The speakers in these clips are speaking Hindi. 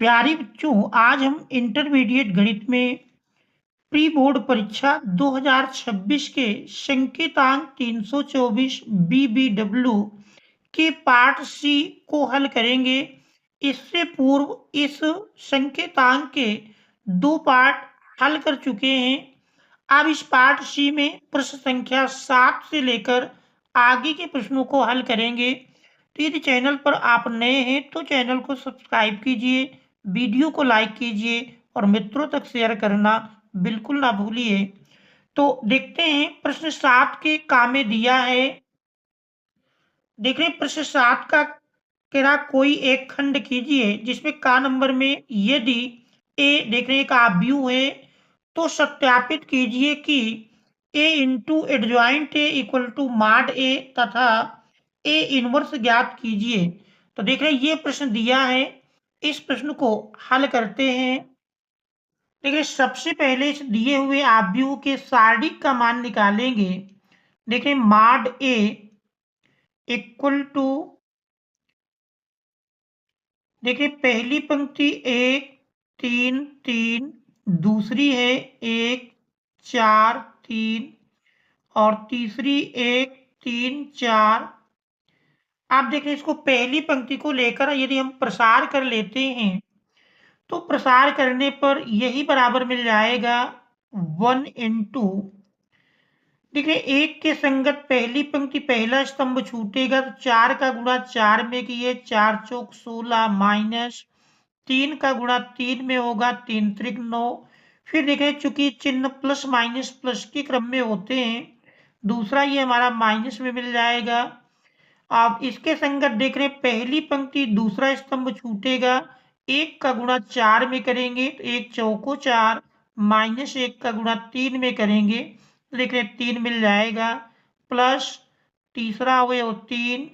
प्यारे बच्चों, आज हम इंटरमीडिएट गणित में प्री बोर्ड परीक्षा 2026 के संकेतांक 324 BBW के पार्ट सी को हल करेंगे। इससे पूर्व इस संकेतांक के 2 पार्ट हल कर चुके हैं। अब इस पार्ट सी में प्रश्न संख्या 7 से लेकर आगे के प्रश्नों को हल करेंगे। तो यदि चैनल पर आप नए हैं तो चैनल को सब्सक्राइब कीजिए, वीडियो को लाइक कीजिए और मित्रों तक शेयर करना बिल्कुल ना भूलिए। तो देखते हैं प्रश्न 7 के का में दिया है। देख रहे हैं प्रश्न 7 का कह रहा कोई एक खंड कीजिए जिसमें का नंबर में यदि ए देख रहे हैं एक आव्यूह है तो सत्यापित कीजिए कि A into adjoint A equal to mod A तथा ए इनवर्स ज्ञात कीजिए। तो देख रहे हैं ये प्रश्न दिया है, इस प्रश्न को हल करते हैं। देखिए सबसे पहले इस दिए हुए आव्यूह के सारणिक का मान निकालेंगे। देखिए माड ए इक्वल टू देखिए पहली पंक्ति 1 3 3, दूसरी है 1 4 3 और तीसरी 1 3 4। आप देखें इसको पहली पंक्ति को लेकर यदि हम प्रसार कर लेते हैं तो प्रसार करने पर यही बराबर मिल जाएगा 1 इंटू देखिए 1 के संगत पहली पंक्ति पहला स्तंभ छूटेगा तो 4 का गुणा 4 में किए 4 चौक 16 माइनस 3 का गुणा 3 में होगा 3 त्रिक 9। फिर देखें चूंकि चिन्ह प्लस माइनस प्लस के क्रम में होते हैं, दूसरा ये हमारा माइनस में मिल जाएगा। आप इसके संगत देख रहे हैं पहली पंक्ति दूसरा स्तंभ छूटेगा, 1 का गुणा 4 में करेंगे तो 1 चौको 4 माइनस 1 का गुणा 3 में करेंगे तो देख रहे 3 मिल जाएगा प्लस तीसरा हुए वो 3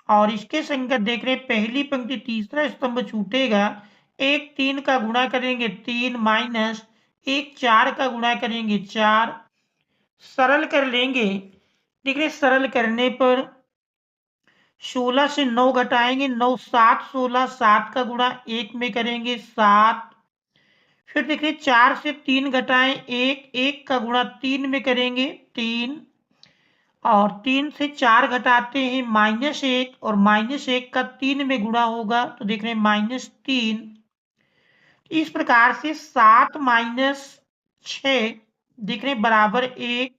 और इसके संगत देख रहे पहली पंक्ति तीसरा स्तंभ छूटेगा, 1 3 का गुणा करेंगे 3 माइनस 1 4 का गुणा करेंगे 4। सरल कर लेंगे, देख रहे सरल करने पर 16 से 9 घटाएंगे 9 7 16 7 का गुणा 1 में करेंगे 7। फिर देखिए 4 से 3 घटाएं 1 1 का गुणा 3 में करेंगे 3 और 3 से 4 घटाते हैं -1 और -1 का 3 में गुणा होगा तो देख रहे हैं -3। इस प्रकार से 7 माइनस 6 देख रहे हैं बराबर 1।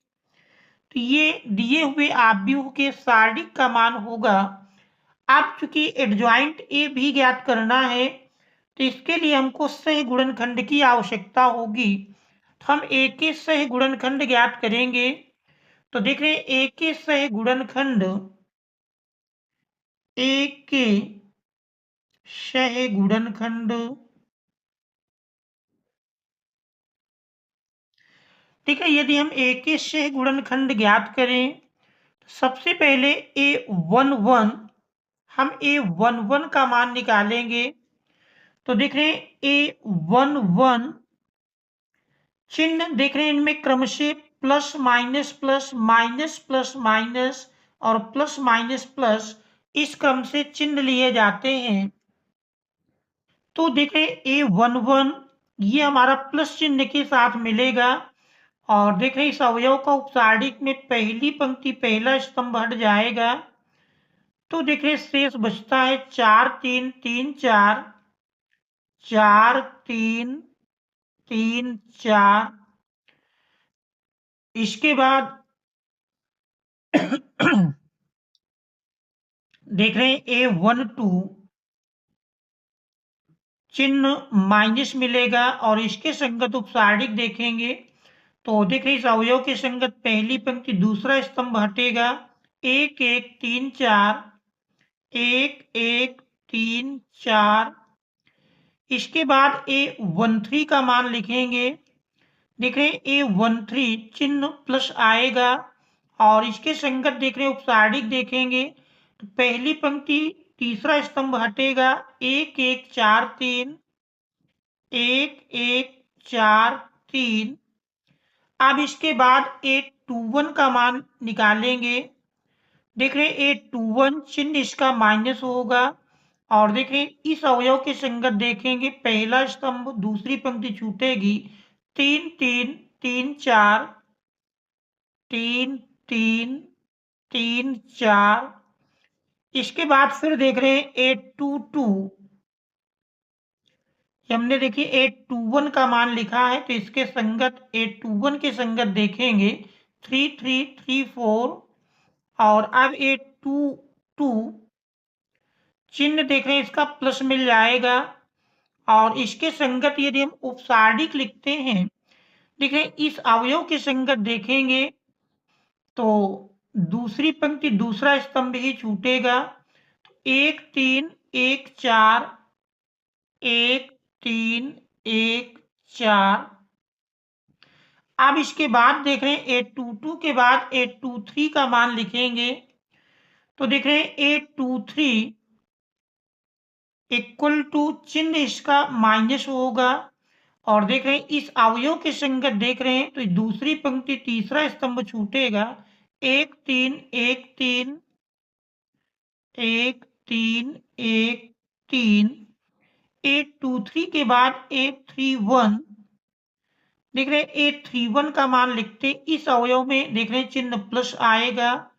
तो ये दिए हुए आव्यूह के सारणिक का मान होगा। अब चूंकि एडजॉइंट ए भी ज्ञात करना है तो इसके लिए हमको सह गुणनखंड की आवश्यकता होगी। तो हम ए के सह गुणनखंड ज्ञात करेंगे। तो देख रहे हैं ए के सह गुणनखंड ए के सह गुणनखंड ठीक है। यदि हम ए के सह गुणनखंड ज्ञात करें तो सबसे पहले A11 हम A11 का मान निकालेंगे। तो देख रहे हैं A11 चिन्ह देख रहे हैं इनमें क्रमशः plus minus plus minus plus minus और प्लस माइनस प्लस इस क्रम से चिन्ह लिए जाते हैं। तो देख रहे हैं A11 ये हमारा प्लस चिन्ह के साथ मिलेगा और देख रहे हैं इस अवयव का उपसारणिक में पहली पंक्ति पहला स्तंभ हट जाएगा तो देख रहे शेष बचता है 4 3 3 4 4 3 3 4। इसके बाद देख रहे हैं A12 चिन्ह माइनस मिलेगा और इसके संगत उपसारणिक देखेंगे तो देख रहे इस अवयव के संगत पहली पंक्ति दूसरा स्तंभ हटेगा 1 1 3 4 1 1 3 4। इसके बाद A13 का मान लिखेंगे। देख रहे A13 चिन्ह प्लस आएगा और इसके संगत देख रहे उपसारणिक देखेंगे तो पहली पंक्ति तीसरा स्तंभ हटेगा 1 1 4 3 1 1 4 3। अब इसके बाद A21 का मान निकालेंगे। देख रहे A21 चिन्ह इसका माइनस होगा और देखें इस अवयव के संगत देखेंगे, पहला स्तंभ दूसरी पंक्ति छूटेगी, 3 3 3 4 3 3 3 4। इसके बाद फिर देख रहे हैं 8 2 2। हमने देखिए 821 का मान लिखा है, तो इसके संगत 821 के संगत देखेंगे 3 3 3 4। और अब 822 चिन्ह देख रहे हैं, इसका प्लस मिल जाएगा। और इसके संगत यदि हम उपसारणिक लिखते हैं, देखें इस अवयव के संगत देखेंगे तो दूसरी पंक्ति दूसरा स्तंभ ही छूटेगा। 1 3 1 4 1 3 1 4। अब इसके बाद देख रहे हैं 822 के बाद 823 का मान लिखेंगे, तो देख रहे हैं 823 इक्वल टू चिन्ह इसका माइनस होगा। और देख रहे हैं इस अवयव के संगत देख रहे हैं, तो दूसरी पंक्ति तीसरा स्तंभ छूटेगा। 1 3 1 3 1 3 1 3। 823 के बाद 831 देख रहे हैं 831 का मान लिखते इस अवयव में देख रहे हैं चिन्ह प्लस आएगा।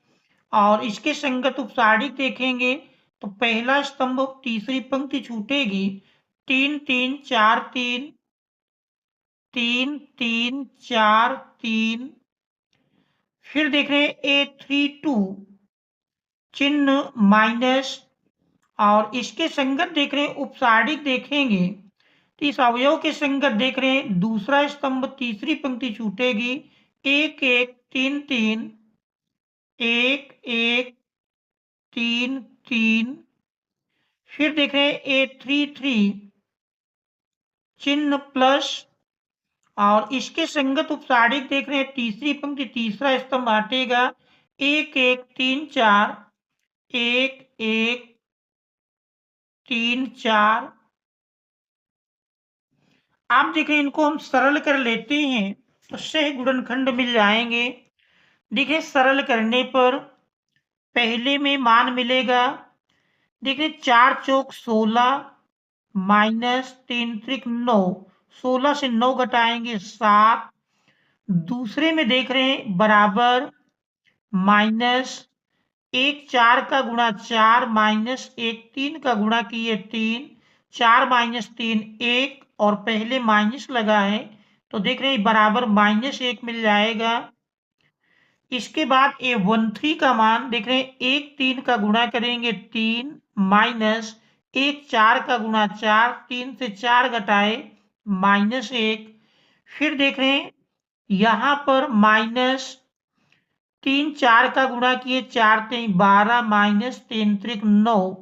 और इसके संगत उपसारणिक देखेंगे तो पहला स्तंभ तीसरी पंक्ति छूटेगी, 3 3 4 3 3 3 4 3। फिर देख रहे हैं 832 चिन्ह माइनस। और इसके संगत देख रहे हैं उपसारणिक देखेंगे तो इस अवयव के संगत देख रहे हैं दूसरा स्तंभ तीसरी पंक्ति छूटेगी, 1 1 3 3 1 1 3 3। फिर देख रहे हैं 833 चिन्ह प्लस। और इसके संगत उपसारणिक देख रहे हैं तीसरी पंक्ति तीसरा स्तंभ हटेगा, 1 1 3 4 1 1 3 4। आप देखें इनको हम सरल कर लेते हैं तो सह गुणनखंड मिल जाएंगे। देखिए सरल करने पर पहले में मान मिलेगा, देखिए 4 चौक 16 माइनस 3 त्रिक 9, 16 से 9 घटाएंगे 7। दूसरे में देख रहे हैं बराबर माइनस 1 4 का गुणा 4 माइनस 1 3 का गुणा किए 3, 4 माइनस 3 1। और पहले माइनस लगा है तो देख रहे हैं बराबर -1 मिल जाएगा। इसके बाद A13 का मान देख रहे हैं 1 3 का गुणा करेंगे 3 माइनस 1 4 का गुणा 4, 3 से 4 घटाए -1। फिर देख रहे हैं यहाँ पर -3 4 का गुणा किए 4 3 12 माइनस 3 त्रिक 9।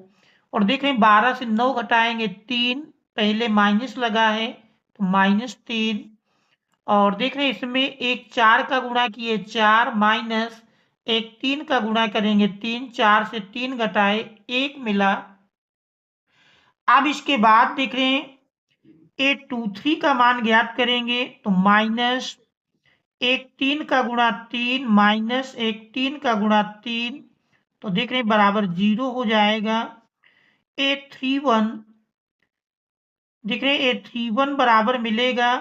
और देख रहे हैं 12 से 9 घटाएंगे 3, पहले माइनस लगा है तो -3। और देख रहे हैं इसमें 1 4 का गुणा किए 4 माइनस 1 3 का गुणा करेंगे 3, 4 से 3 घटाए 1 मिला। अब इसके बाद देख रहे हैं 823 का मान ज्ञात करेंगे तो माइनस 1 3 का गुणा 3 माइनस 1 3 का गुणा 3, तो देख रहे हैं बराबर 0 हो जाएगा। 831 देख रहे हैं 831 बराबर मिलेगा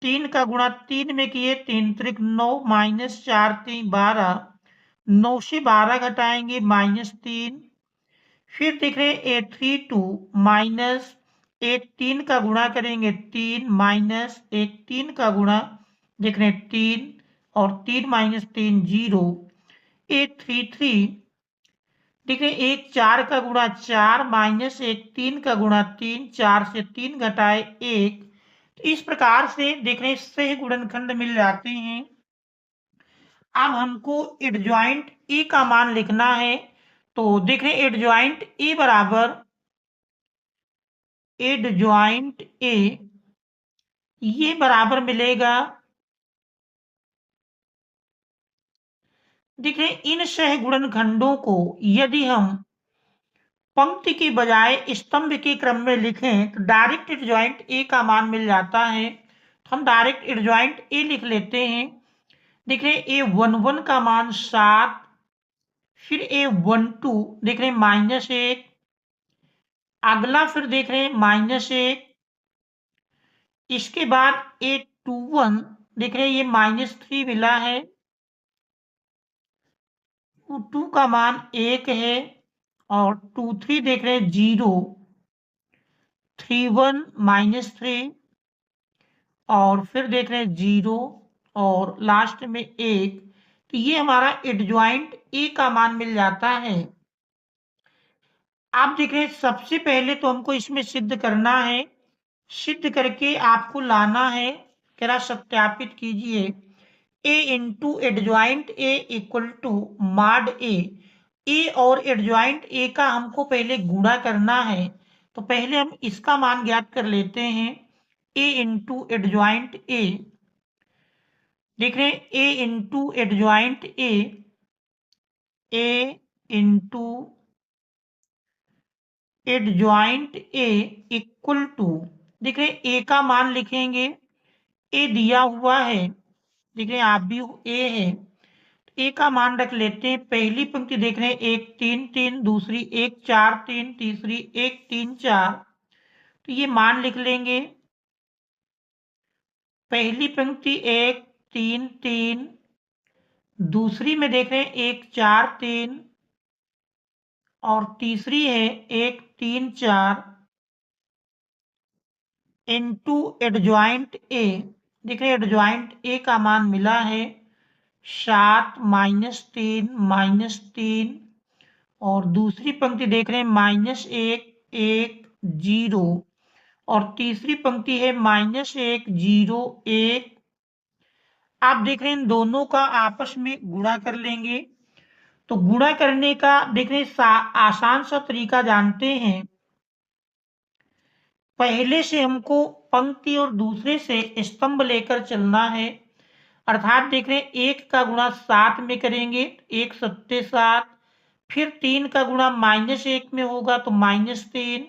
3 का गुणा 3 में किए 3 त्रिक 9 माइनस 4 3 12, 9 से 12 घटाएंगे -3। फिर देख रहे हैं 832 माइनस 1 3 का गुणा करेंगे 3 माइनस 1 3 का गुणा देख रहे हैं 3 और 3 माइनस 3 0। 833 देख रहे हैं 1 4 का गुणा 4 माइनस 1 3 का गुणा 3, 4 से 3 घटाए 1। तो इस प्रकार से देख रहे हैं सह गुणनखंड मिल जाते हैं। अब हमको एडजॉइंट ए का मान लिखना है, तो देख रहे हैं एडजॉइंट ए बराबर एडजॉइंट ए ये बराबर मिलेगा, देख रहे हैं इन सह गुणनखंडों को यदि हम पंक्ति की बजाय स्तंभ के क्रम में लिखें तो डायरेक्ट एडजॉइंट ए का मान मिल जाता है। तो हम डायरेक्ट एडजॉइंट ए लिख लेते हैं। देख रहे हैं A11 का मान 7, फिर A12 देख रहे हैं -1, अगला फिर देख रहे हैं -1, इसके बाद A21 देख रहे हैं ये -3 मिला है, 2 का मान 1 है, और 23 देख रहे हैं 0, 31 -3, और फिर देख रहे हैं 0 और लास्ट में 1, तो ये हमारा एडजॉइंट ए का मान मिल जाता है। आप देख रहे हैं सबसे पहले तो हमको इसमें सिद्ध करना है, सिद्ध करके आपको लाना है, जरा सत्यापित कीजिए। A into adjoint A equal to mod A और एडजॉइंट ए का हमको पहले गुणा करना है, तो पहले हम इसका मान ज्ञात कर लेते हैं। ए इंटू एडजॉइंट ए, देख रहे हैं A into adjoint A into adjoint A equal to, देख रहे हैं ए का मान लिखेंगे, ए दिया हुआ है, देख रहे हैं आप भी ए है, ए का मान रख लेते हैं। पहली पंक्ति देख रहे हैं 1 3 3, दूसरी 1 4 3, तीसरी 1 3 4, तो ये मान लिख लेंगे। पहली पंक्ति 1 3 3, दूसरी में देख रहे हैं 1 4 3, और तीसरी है 1 3 4 इनटू एडजॉइंट ए, देख रहे हैं एडजॉइंट ए का मान मिला है 7 -3 -3, और दूसरी पंक्ति देख रहे हैं -1 1 0, और तीसरी पंक्ति है -1 0 1। आप देख रहे हैं इन दोनों का आपस में गुणा कर लेंगे, तो गुणा करने का देख रहे हैं आसान सा तरीका जानते हैं। पहले से हमको पंक्ति और दूसरे से स्तंभ लेकर चलना है, अर्थात देख रहे हैं 1 का गुणा 7 में करेंगे, 1 7 7, फिर 3 का गुणा -1 में होगा तो -3,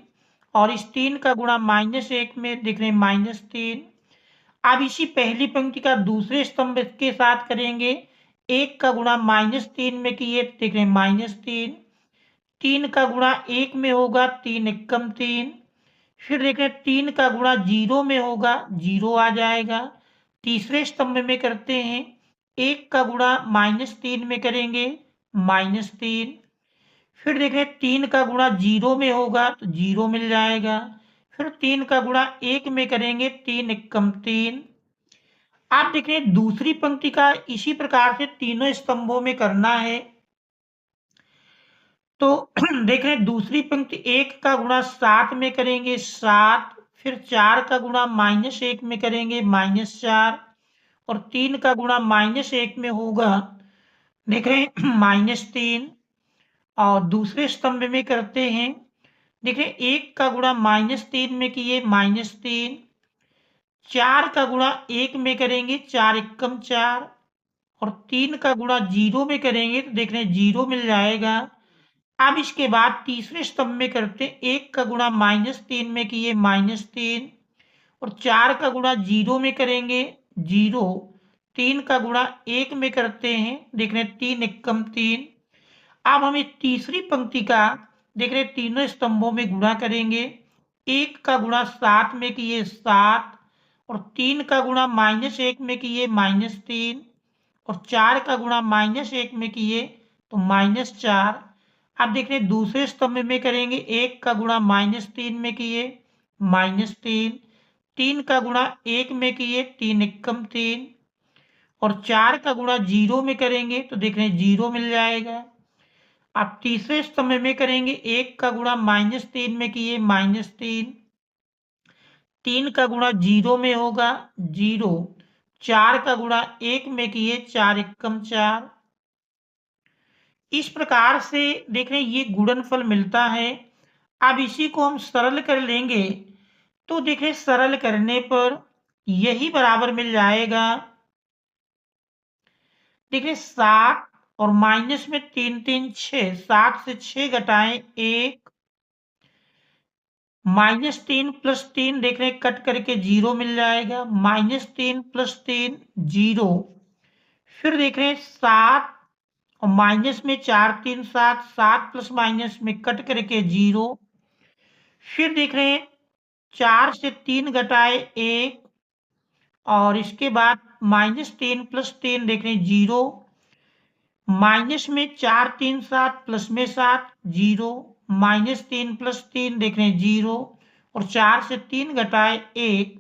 और इस 3 का गुणा -1 में देख रहे हैं -3। अब इसी पहली पंक्ति का दूसरे स्तंभ के साथ करेंगे, 1 का गुणा -3 में किए तो देख रहे हैं -3, 3 का गुणा 1 में होगा 3 एकम 3, फिर देख रहे हैं 3 का गुणा 0 में होगा 0 आ जाएगा। तीसरे स्तंभ में करते हैं, 1 का गुणा -3 में करेंगे -3, फिर देख रहे हैं 3 का गुणा 0 में होगा तो 0 मिल जाएगा, फिर 3 का गुणा 1 में करेंगे 3 एकम 3। आप देख रहे हैं दूसरी पंक्ति का इसी प्रकार से तीनों स्तंभों में करना है, तो देख रहे हैं दूसरी पंक्ति 1 का गुणा 7 में करेंगे 7, फिर 4 का गुणा -1 में करेंगे -4, और 3 का गुणा -1 में होगा देख रहे हैं -3, और दूसरे स्तंभ में करते हैं, देख रहे हैं 1 का गुणा -3 में किए -3, 4 का गुणा 1 में करेंगे 4 एकम 4, और 3 का गुणा 0 में करेंगे तो देख रहे हैं 0 मिल जाएगा। अब इसके बाद तीसरे स्तंभ में करते हैं, 1 का गुणा -3 में किए -3, और 4 का गुणा 0 में करेंगे 0, 3 का गुणा 1 में करते हैं देख रहे हैं 3 एकम 3। अब हम इस तीसरी पंक्ति का देख रहे हैं तीनों स्तंभों में गुणा करेंगे, 1 का गुणा 7 में किए 7, और 3 का गुणा -1 में किए -3, और 4 का गुणा -1 में किए तो -4। अब देख रहे हैं दूसरे स्तंभ में करेंगे, 1 का गुणा -3 में किए -3, 3 का गुणा 1 में किए 3 एकम 3, और 4 का गुणा 0 में करेंगे तो देख रहे हैं 0 मिल जाएगा। अब तीसरे स्तंभ में करेंगे, 1 का गुणा -3 में किए -3, 3 का गुणा 0 में होगा 0, 4 का गुणा 1 में किए 4 एकम 4। इस प्रकार से देख रहे हैं ये गुणनफल मिलता है। अब इसी को हम सरल कर लेंगे, तो देख रहे सरल करने पर यही बराबर मिल जाएगा, देखिए 7 और माइनस में 3 3 6, 7 से 6 घटाएं 1, -3 + 3 देख रहे हैं कट करके 0 मिल जाएगा, -3 + 3 0, फिर देख रहे हैं 7 और माइनस में 4 3 7, 7 ± में कट करके 0, फिर देख रहे हैं 4 से 3 घटाए 1 और इसके बाद -10 + 10 देख रहे हैं 0, माइनस में 4 3 7 प्लस में 7 0, -3 + 3 देख रहे हैं 0 और 4 से 3 घटाए 1,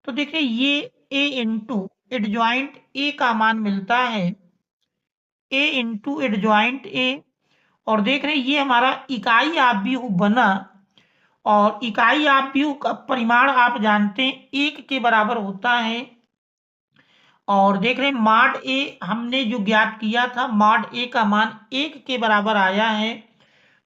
तो देख रहे हैं ये a इंटू एडजॉइंट a का मान मिलता है, a इंटू एडजॉइंट a, और देख रहे हैं ये हमारा इकाई आव्यूह बना और इकाई आव्यूह का परिमाण आप जानते हैं 1 के बराबर होता है। और देख रहे हैं मॉड ए हमने जो ज्ञात किया था, मॉड ए का मान 1 के बराबर आया है।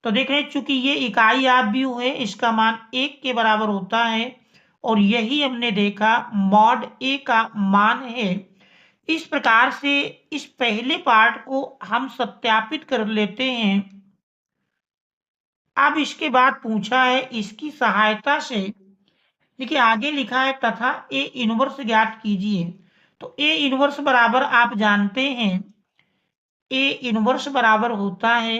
तो देख रहे हैं चूंकि ये इकाई आव्यूह है, इसका मान 1 के बराबर होता है और यही हमने देखा मॉड ए का मान है। इस प्रकार से इस पहले पार्ट को हम सत्यापित कर लेते हैं। अब इसके बाद पूछा है इसकी सहायता से, देखिए आगे लिखा है तथा ए इनवर्स ज्ञात कीजिए। तो ए इनवर्स बराबर आप जानते हैं, ए इनवर्स बराबर होता है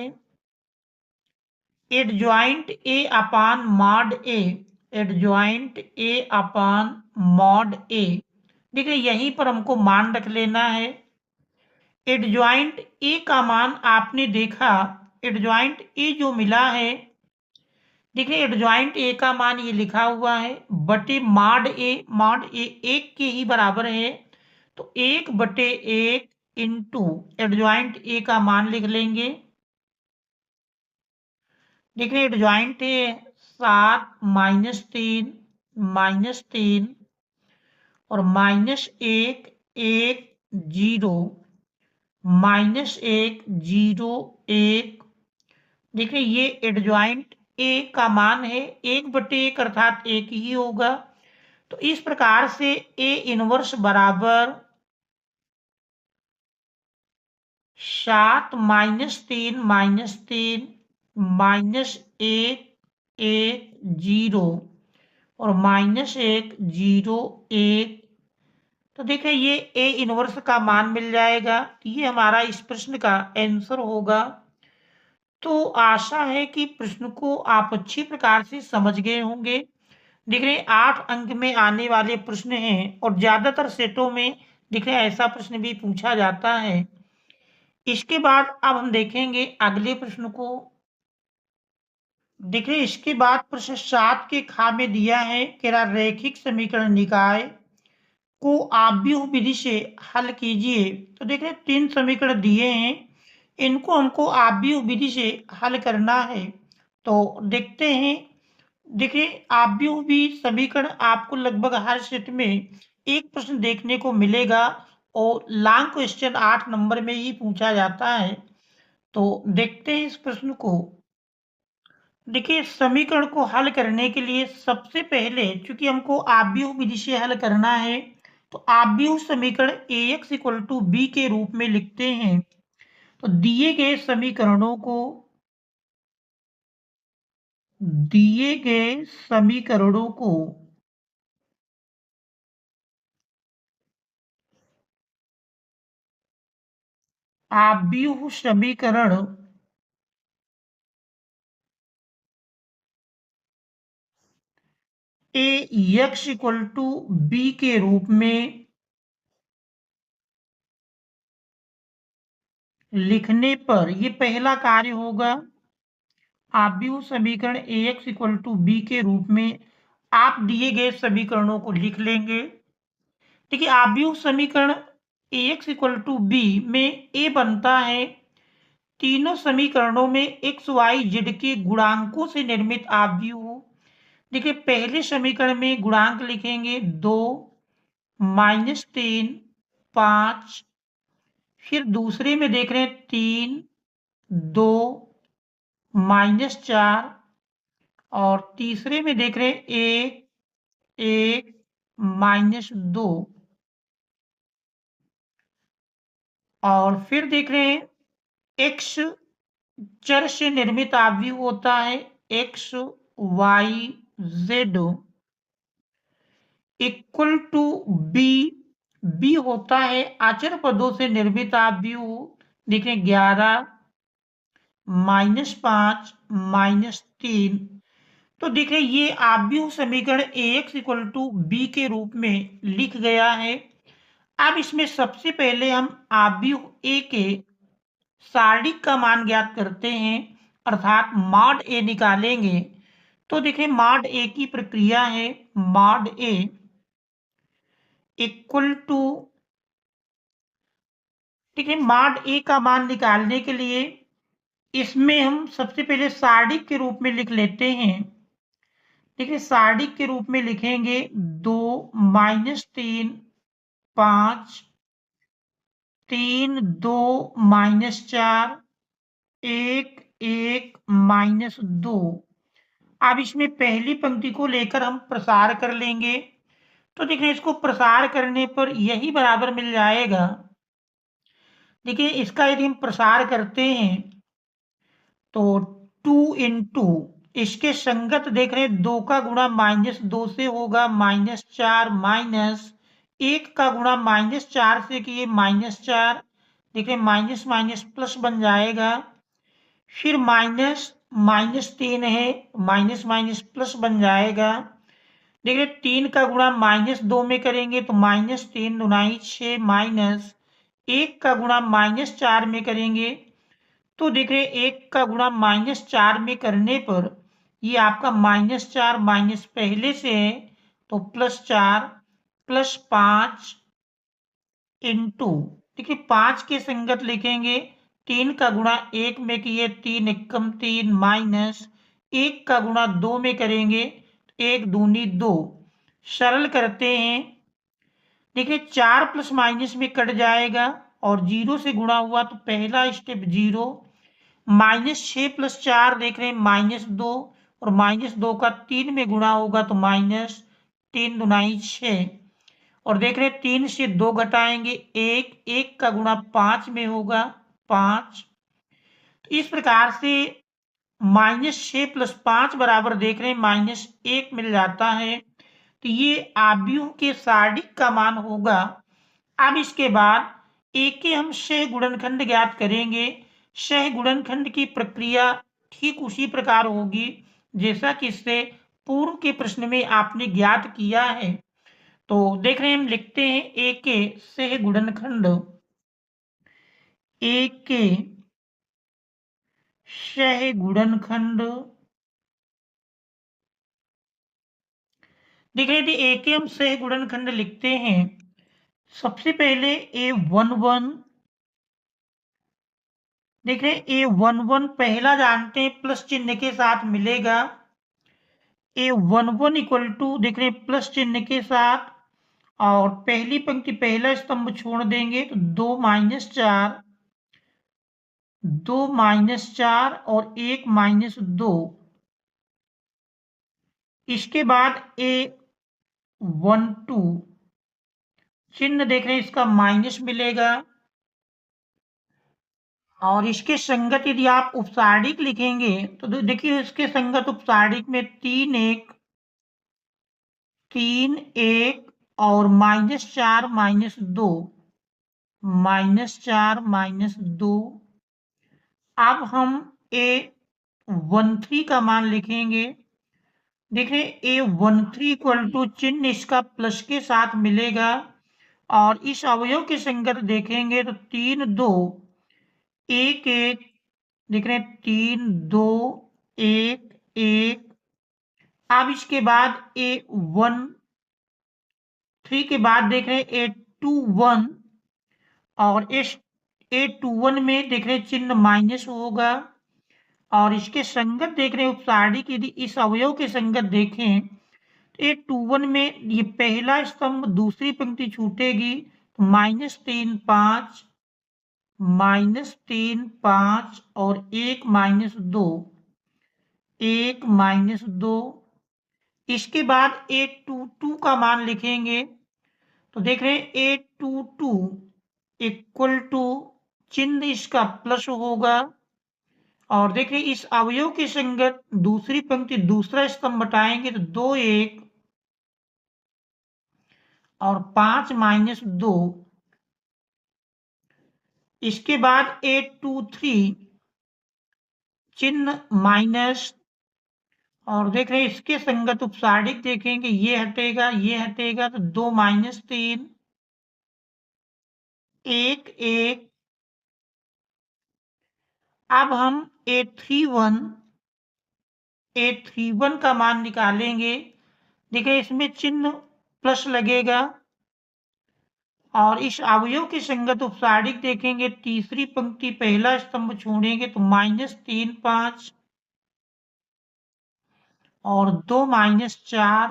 adjoint A upon mod A, adjoint A upon mod A. देखिए यहीं पर हमको मान रख लेना है। एडजॉइंट ए का मान आपने देखा, एडजॉइंट ए जो मिला है, देखिए एडजॉइंट ए का मान ये लिखा हुआ है बटे मॉड ए, मॉड ए 1 के ही बराबर है, तो 1/1 इंटू एडजॉइंट ए का मान लिख लेंगे। देखिए एडजॉइंट है 7 -3 -3 और -1 1 0 -1 0 1। देखिए ये एडजॉइंट ए का मान है 1/1 अर्थात 1 ही होगा। तो इस प्रकार से ए इनवर्स बराबर 7 -3 -3 -1 1 0 और -1 0 1। तो देखिए ये ए इनवर्स का मान मिल जाएगा। ये हमारा इस प्रश्न का आंसर होगा। तो आशा है कि प्रश्न को आप अच्छी प्रकार से समझ गए होंगे। देख रहे हैं 8 अंक में आने वाले प्रश्न हैं और ज्यादातर सेटों में देख रहे हैं ऐसा प्रश्न भी पूछा जाता है। इसके बाद अब हम देखेंगे अगले प्रश्न को। देखिए इसके बाद प्रश्न 7 के खा में दिया है कि रैखिक समीकरण निकाय को आव्यूह विधि से हल कीजिए। तो देख रहे 3 समीकरण दिए हैं, इनको हमको आव्यूह विधि से हल करना है। तो देखते हैं। देखिए आव्यूह भी समीकरण आपको लगभग हर सेट में एक प्रश्न देखने को मिलेगा और लॉन्ग क्वेश्चन 8 नंबर में ही पूछा जाता है। तो देखते हैं इस प्रश्न को। देखिए समीकरण को हल करने के लिए सबसे पहले चूंकि हमको आव्यूह विधि से हल करना है, तो आव्यूह समीकरण Ax = b के रूप में लिखते हैं। तो दिए गए समीकरणों को आव्यूह समीकरण Ax = b के रूप में लिखने पर ये पहला कार्य होगा। आव्यूह समीकरण Ax = b के रूप में आप दिए गए समीकरणों को लिख लेंगे। देखिए आव्यूह समीकरण Ax = b में a बनता है तीनों समीकरणों में x y z के गुणांकों से निर्मित आव्यूह। देखिए पहले समीकरण में गुणांक लिखेंगे 2 -3 5, फिर दूसरे में देख रहे हैं 3 2 -4 और तीसरे में देख रहे हैं 1 1 -2 और फिर देख रहे हैं x चर से निर्मित आव्यूह होता है x y z equal to b होता है अचर पदों से निर्मित आव्यूह। देखें 11 -5 -3। तो देखिए ये आव्यूह समीकरण Ax इक्वल टू बी के रूप में लिख गया है। अब इसमें सबसे पहले हम आव्यूह A के सारणिक का मान ज्ञात करते हैं, अर्थात मॉड A निकालेंगे। तो देखिए मॉड A की प्रक्रिया है, मॉड A इक्वल टू, ठीक है, मॉड A का मान निकालने के लिए इसमें हम सबसे पहले सारणिक के रूप में लिख लेते हैं। देखिए सारणिक के रूप में लिखेंगे 2 - 3 5 3 2 - 4 1 1 - 2। अब इसमें पहली पंक्ति को लेकर हम प्रसार कर लेंगे। तो देखिए इसको प्रसार करने पर यही बराबर मिल जाएगा। देखिए इसका यदि हम प्रसार करते हैं तो 2 इंटू इसके संगत देख रहे हैं 2 का गुणा -2 से होगा -4 माइनस 1 का गुणा -4 से किए -4, देखिए माइनस माइनस प्लस बन जाएगा। फिर -3 है, माइनस माइनस प्लस बन जाएगा। देखिए 3 का गुणा -2 में करेंगे तो -3 दूनाई 6 माइनस 1 का गुणा -4 में करेंगे तो देख रहे 1 का गुणा -4 में करने पर ये आपका -4 माइनस पहले से है तो +4 +5 इंटू, देखिए 5 के संगत लिखेंगे 3 का गुणा 1 में किए 3 एकम 3 माइनस 1 का गुणा 2 में करेंगे 1 दूनी 2, सरल करते हैं। देखिए 4 प्लस माइनस में कट जाएगा और 0 से गुणा हुआ तो पहला स्टेप 0, -6 + 4 देख रहे हैं -2 और -2 का 3 में गुणा होगा तो -3 दूनाई 6 और देख रहे हैं 3 से 2 घटाएंगे 1, 1 का गुणा 5 में होगा 5। तो इस प्रकार से -6 + 5 बराबर देख रहे हैं -1 मिल जाता है। तो ये आव्यूह के सारणिक का मान होगा। अब इसके बाद A के हम सह गुणनखंड ज्ञात करेंगे। सह गुणनखंड की प्रक्रिया ठीक उसी प्रकार होगी जैसा कि इससे पूर्व के प्रश्न में आपने ज्ञात किया है। तो देख रहे हैं हम लिखते हैं A के सह गुणनखंड, A के सह गुणनखंड, देख रहे थे A के हम सह गुणनखंड लिखते हैं। सबसे पहले A11, देख रहे A11 पहला जानते हैं प्लस चिन्ह के साथ मिलेगा। A11 इक्वल टू देख रहे प्लस चिन्ह के साथ और पहली पंक्ति पहला स्तंभ छोड़ देंगे तो 2 - 4 2 - 4 और 1 - 2। इसके बाद A12 चिन्ह देख रहे हैं इसका माइनस मिलेगा और इसके संगत यदि आप उपसारणिक लिखेंगे तो देखिए इसके संगत उपसारणिक में 3 1 3 1 और -4 -2 -4 -2। अब हम A13 का मान लिखेंगे। देखिए A13 इक्वल टू चिन्ह इसका प्लस के साथ मिलेगा और इस अवयव के संगत देखेंगे तो 3 2 1 1, देख रहे हैं 3 2 1 1। अब इसके बाद A13 के बाद देख रहे हैं A21 और इस A21 में देख रहे हैं चिन्ह माइनस होगा और इसके संगत देख रहे हैं उपसारणिक यदि इस अवयव के संगत देखें तो A21 में ये पहला स्तंभ दूसरी पंक्ति छूटेगी तो -3 5 -3 5 और 1 -2 1 -2। इसके बाद A22 का मान लिखेंगे तो देख रहे हैं A22 इक्वल टू चिन्ह इसका प्लस होगा और देखिए इस अवयव के संगत दूसरी पंक्ति दूसरा स्तंभ हटाएंगे तो 2 1 और 5 -2। इसके बाद A23 चिन्ह माइनस और देख रहे हैं इसके संगत उपसारणिक देखेंगे, ये हटेगा तो 2 माइनस 3 1 1। अब हम A31 का मान निकालेंगे। देखिए इसमें चिन्ह प्लस लगेगा और इस अवयव के संगत उपसारणिक देखेंगे, तीसरी पंक्ति पहला स्तंभ छोड़ेंगे तो -3 5 और 2 माइनस 4।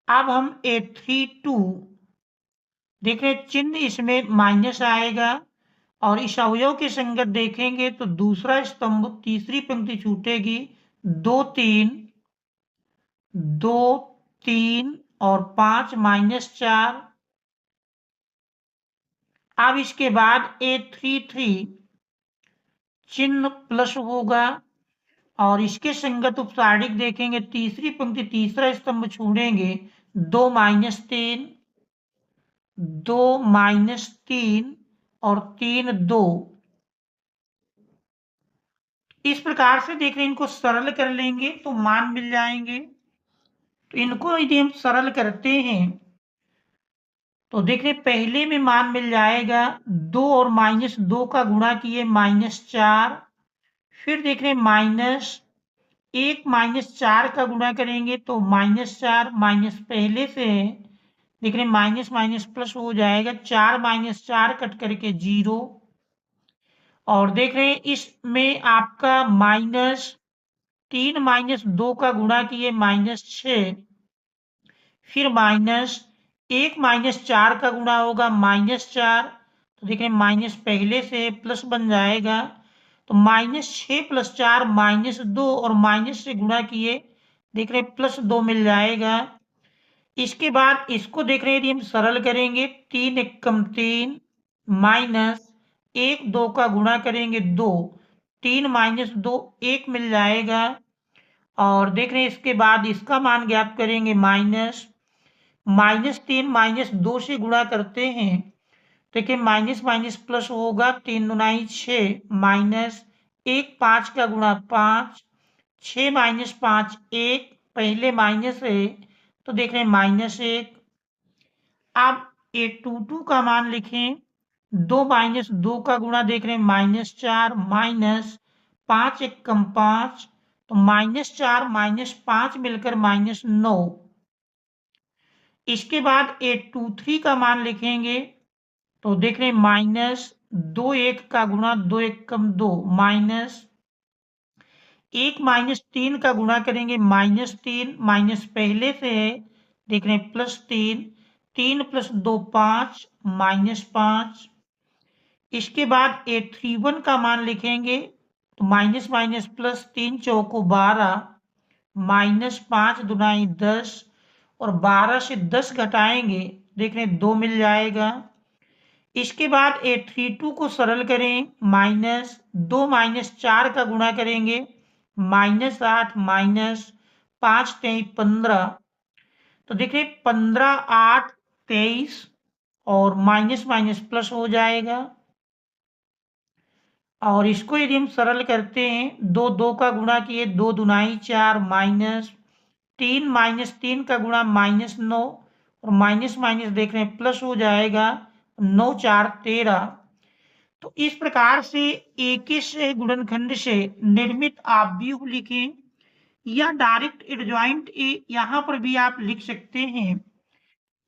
अब हम A32 देखिए चिन्ह इसमें माइनस आएगा और इस अवयव के संगत देखेंगे तो दूसरा स्तंभ तीसरी पंक्ति छूटेगी, 2 3 2 3 और 5 माइनस 4। अब इसके बाद A33 चिन्ह प्लस होगा और इसके संगत उपसारणिक देखेंगे, तीसरी पंक्ति तीसरा स्तंभ छोड़ेंगे, 2 माइनस 3 2 माइनस 3 और 3 2। इस प्रकार से देख रहे हैं, इनको सरल कर लेंगे तो मान मिल जाएंगे। तो इनको यदि हम सरल करते हैं तो देख रहे पहले में मान मिल जाएगा, 2 और -2 का गुणा किए -4। फिर देख रहे माइनस 1 -4 का गुणा करेंगे तो -4 माइनस पहले से है, देख रहे माइनस माइनस प्लस हो जाएगा, 4 - 4 कट करके 0। और देख रहे हैं इसमें आपका -3 - 2 का गुणा किए -6। फिर -1 - 4 का गुणा होगा -4। तो देख रहे माइनस पहले से प्लस बन जाएगा, तो -6 + 4 -2 और माइनस से गुणा किए, देख रहे +2 मिल जाएगा। इसके बाद इसको देख रहे हैं यदि हम सरल करेंगे, 3 एकम 3 माइनस 1 2 का गुणा करेंगे 2, 3 - 2 1 मिल जाएगा। और देख रहे हैं इसके बाद इसका मान ज्ञात करेंगे, -3 - 2 से गुणा करते हैं, देखिए माइनस माइनस प्लस होगा, 3 दूनी 6 माइनस 1 5 का गुणा 5, 6 - 5 1, पहले माइनस है तो देख रहे हैं -1। अब A22 का मान लिखें, 2 - 2 का गुणा देख रहे हैं -4 माइनस 5 एकम 5, तो -4 - 5 मिलकर -9। इसके बाद A23 का मान लिखेंगे तो देख रहे हैं -2 1 का गुणा 2 एकम 2 माइनस 1 - 3 का गुणा करेंगे -3 माइनस पहले से है, देख रहे हैं +3, 3 + 2 5 -5। इसके बाद A31 का मान लिखेंगे तो माइनस माइनस प्लस 3 चौको 12 -5 दूनी 10 और 12 से 10 घटाएंगे, देख रहे हैं 2 मिल जाएगा। इसके बाद A32 को सरल करें, -2 - 4 का गुणा करेंगे -8 माइनस 5 3 15, तो देखिए 15 8 23 और माइनस माइनस प्लस हो जाएगा। और इसको यदि हम सरल करते हैं, 2 2 का गुणा किए 2 दूनी 4 माइनस 3 - 3 का गुणा -9 और माइनस माइनस देख रहे हैं प्लस हो जाएगा, 9 4 13। तो इस प्रकार से एक से गुणनखंड से निर्मित आव्यूह लिखें या डायरेक्ट एडजॉइंट ए यहाँ पर भी आप लिख सकते हैं।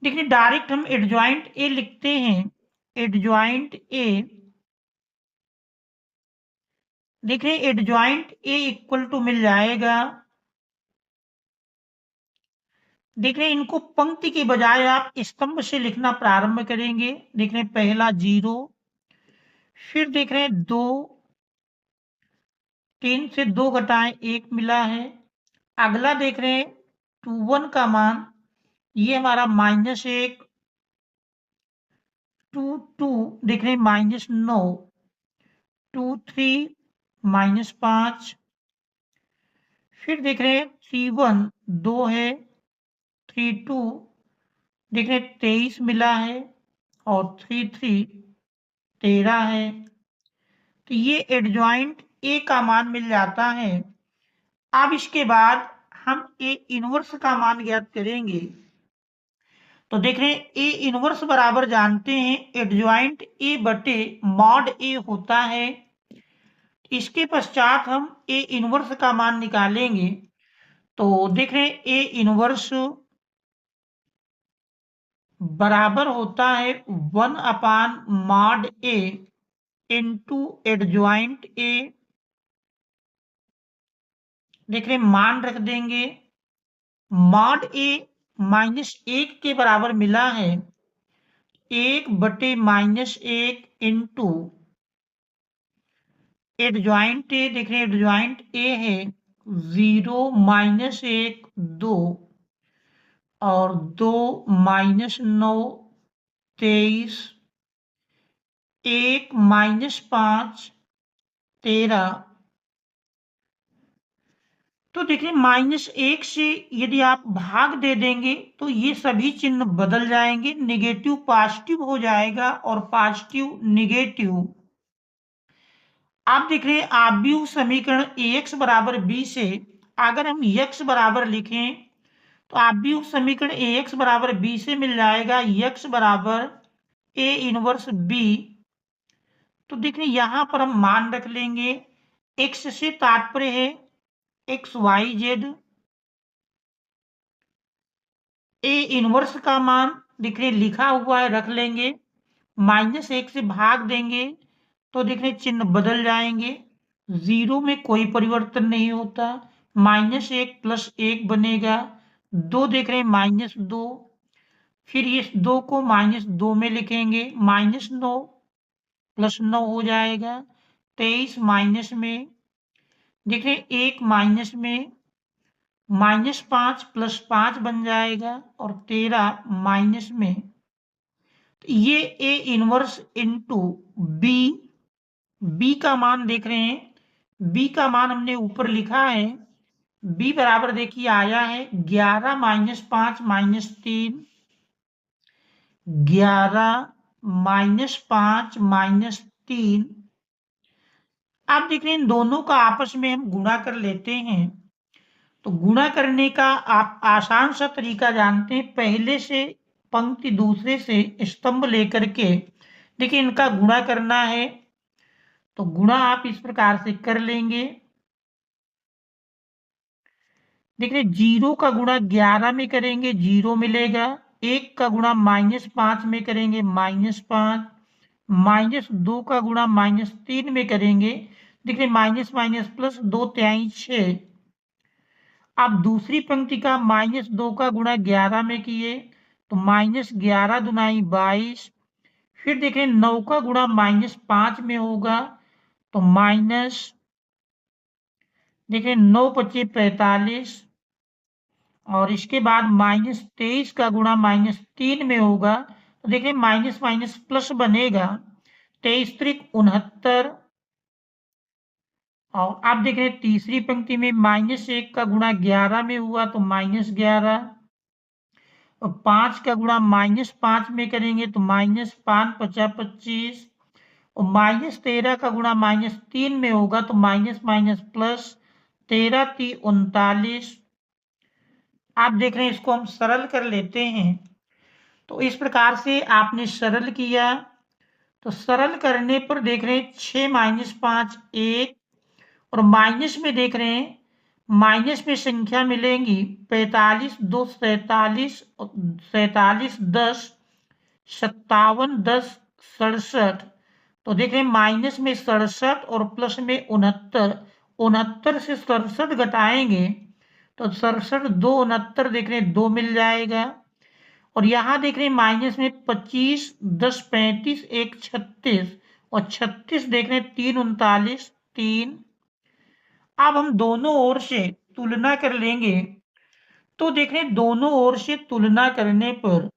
देखिए डायरेक्ट हम एडजॉइंट ए लिखते हैं, एडजॉइंट ए देख रहे हैं एडजॉइंट ए इक्वल टू मिल जाएगा, देख रहे हैं इनको पंक्ति के बजाय आप स्तंभ से लिखना प्रारंभ करेंगे। देख रहे हैं पहला 0, फिर देख रहे हैं 2, 3 से 2 घटाएं 1 मिला है। अगला देख रहे हैं 21 का मान, ये हमारा -1 2 2 देख रहे हैं -9 2 3 -5। फिर देख रहे हैं 31 2 है, 32 देख रहे हैं 23 मिला है और 33 13 है। तो ये एडजॉइंट ए का मान मिल जाता है। अब इसके बाद हम ए इनवर्स का मान ज्ञात करेंगे। तो देख रहे हैं ए इनवर्स बराबर जानते हैं एडजॉइंट ए बटे मॉड ए होता है। इसके पश्चात हम ए इनवर्स का मान निकालेंगे। तो देख रहे हैं ए इनवर्स बराबर होता है 1/मॉड ए इंटू एडजॉइंट ए। देख रहे हैं मान रख देंगे, मॉड ए -1 के बराबर मिला है 1/-1 इंटू एडजॉइंट ए। देख रहे हैं एडजॉइंट ए है 0 -1 2 और 2 -9 23 1 -5 13। तो देखिए -1 से यदि आप भाग दे देंगे तो ये सभी चिन्ह बदल जाएंगे, नेगेटिव पॉजिटिव हो जाएगा और पॉजिटिव नेगेटिव। आप देख रहे हैं आव्यूह समीकरण ax बराबर b से अगर हम x बराबर लिखें तो आव्यूह समीकरण ax बराबर b से मिल जाएगा x बराबर a इनवर्स b। तो देखिए यहां पर हम मान रख लेंगे, x से तात्पर्य है x y z. A inverse का मान दिख रहे लिखा हुआ है रख लेंगे, -1 से भाग देंगे तो देख रहे चिन्ह बदल जाएंगे, 0 में कोई परिवर्तन नहीं होता, -1 + 1 बनेगा, 2 देख रहे -2, फिर इस 2 को -2 में लिखेंगे, -9 + 9 हो जाएगा, 23 माइनस में, देख रहे 1 माइनस में, -5 + 5 बन जाएगा और 13 माइनस में। तो ये A inverse into B, B का मान देख रहे हैं, बी का मान हमने ऊपर लिखा है, बी बराबर देखिए आया है 11 - 5 - 3, 11 - 5 - 3। आप देख रहे हैं इन दोनों का आपस में हम गुणा कर लेते हैं। तो गुणा करने का आप आसान सा तरीका जानते हैं, पहले से पंक्ति दूसरे से स्तंभ लेकर के देखिए इनका गुणा करना है। तो गुणा आप इस प्रकार से कर लेंगे, देखिए 0 का गुणा 11 में करेंगे 0 मिलेगा, 1 का गुणा -5 में करेंगे -5, -2 का गुणा -3 में करेंगे, देखिए माइनस माइनस प्लस 2 तिहाई 6। आप दूसरी पंक्ति का -2 का गुणा 11 में किए तो -11 दूनाई 22, फिर देखें 9 का गुणा -5 में होगा तो देखें 9 × 5 = 45 और इसके बाद -23 का गुणा -3 में होगा तो देखें माइनस माइनस प्लस बनेगा, 23 × 3 = 69। और आप देख रहे हैं तीसरी पंक्ति में -1 का गुणा 11 में हुआ तो -11 और 5 का गुणा -5 में करेंगे तो -5 × 5 = 25 और -13 का गुणा -3 में होगा तो माइनस माइनस प्लस, 13 × 3 = 39। आप देख रहे हैं इसको हम सरल कर लेते हैं। तो इस प्रकार से आपने सरल किया तो सरल करने पर देख रहे हैं 6 - 5 1 और माइनस में देख रहे हैं माइनस में संख्या मिलेंगी 45 2 47 47 10 57 10 67। तो देख रहे हैं माइनस में 67 और प्लस में 69, 69 से 67 घटाएंगे तो 67 2 69 देख रहे हैं 2 मिल जाएगा और यहाँ देख रहे हैं माइनस में 25 10 35 1 36 और 36 देख रहे हैं 3 39 3। अब हम दोनों ओर से तुलना कर लेंगे तो देख रहे हैं दोनों ओर से तुलना करने पर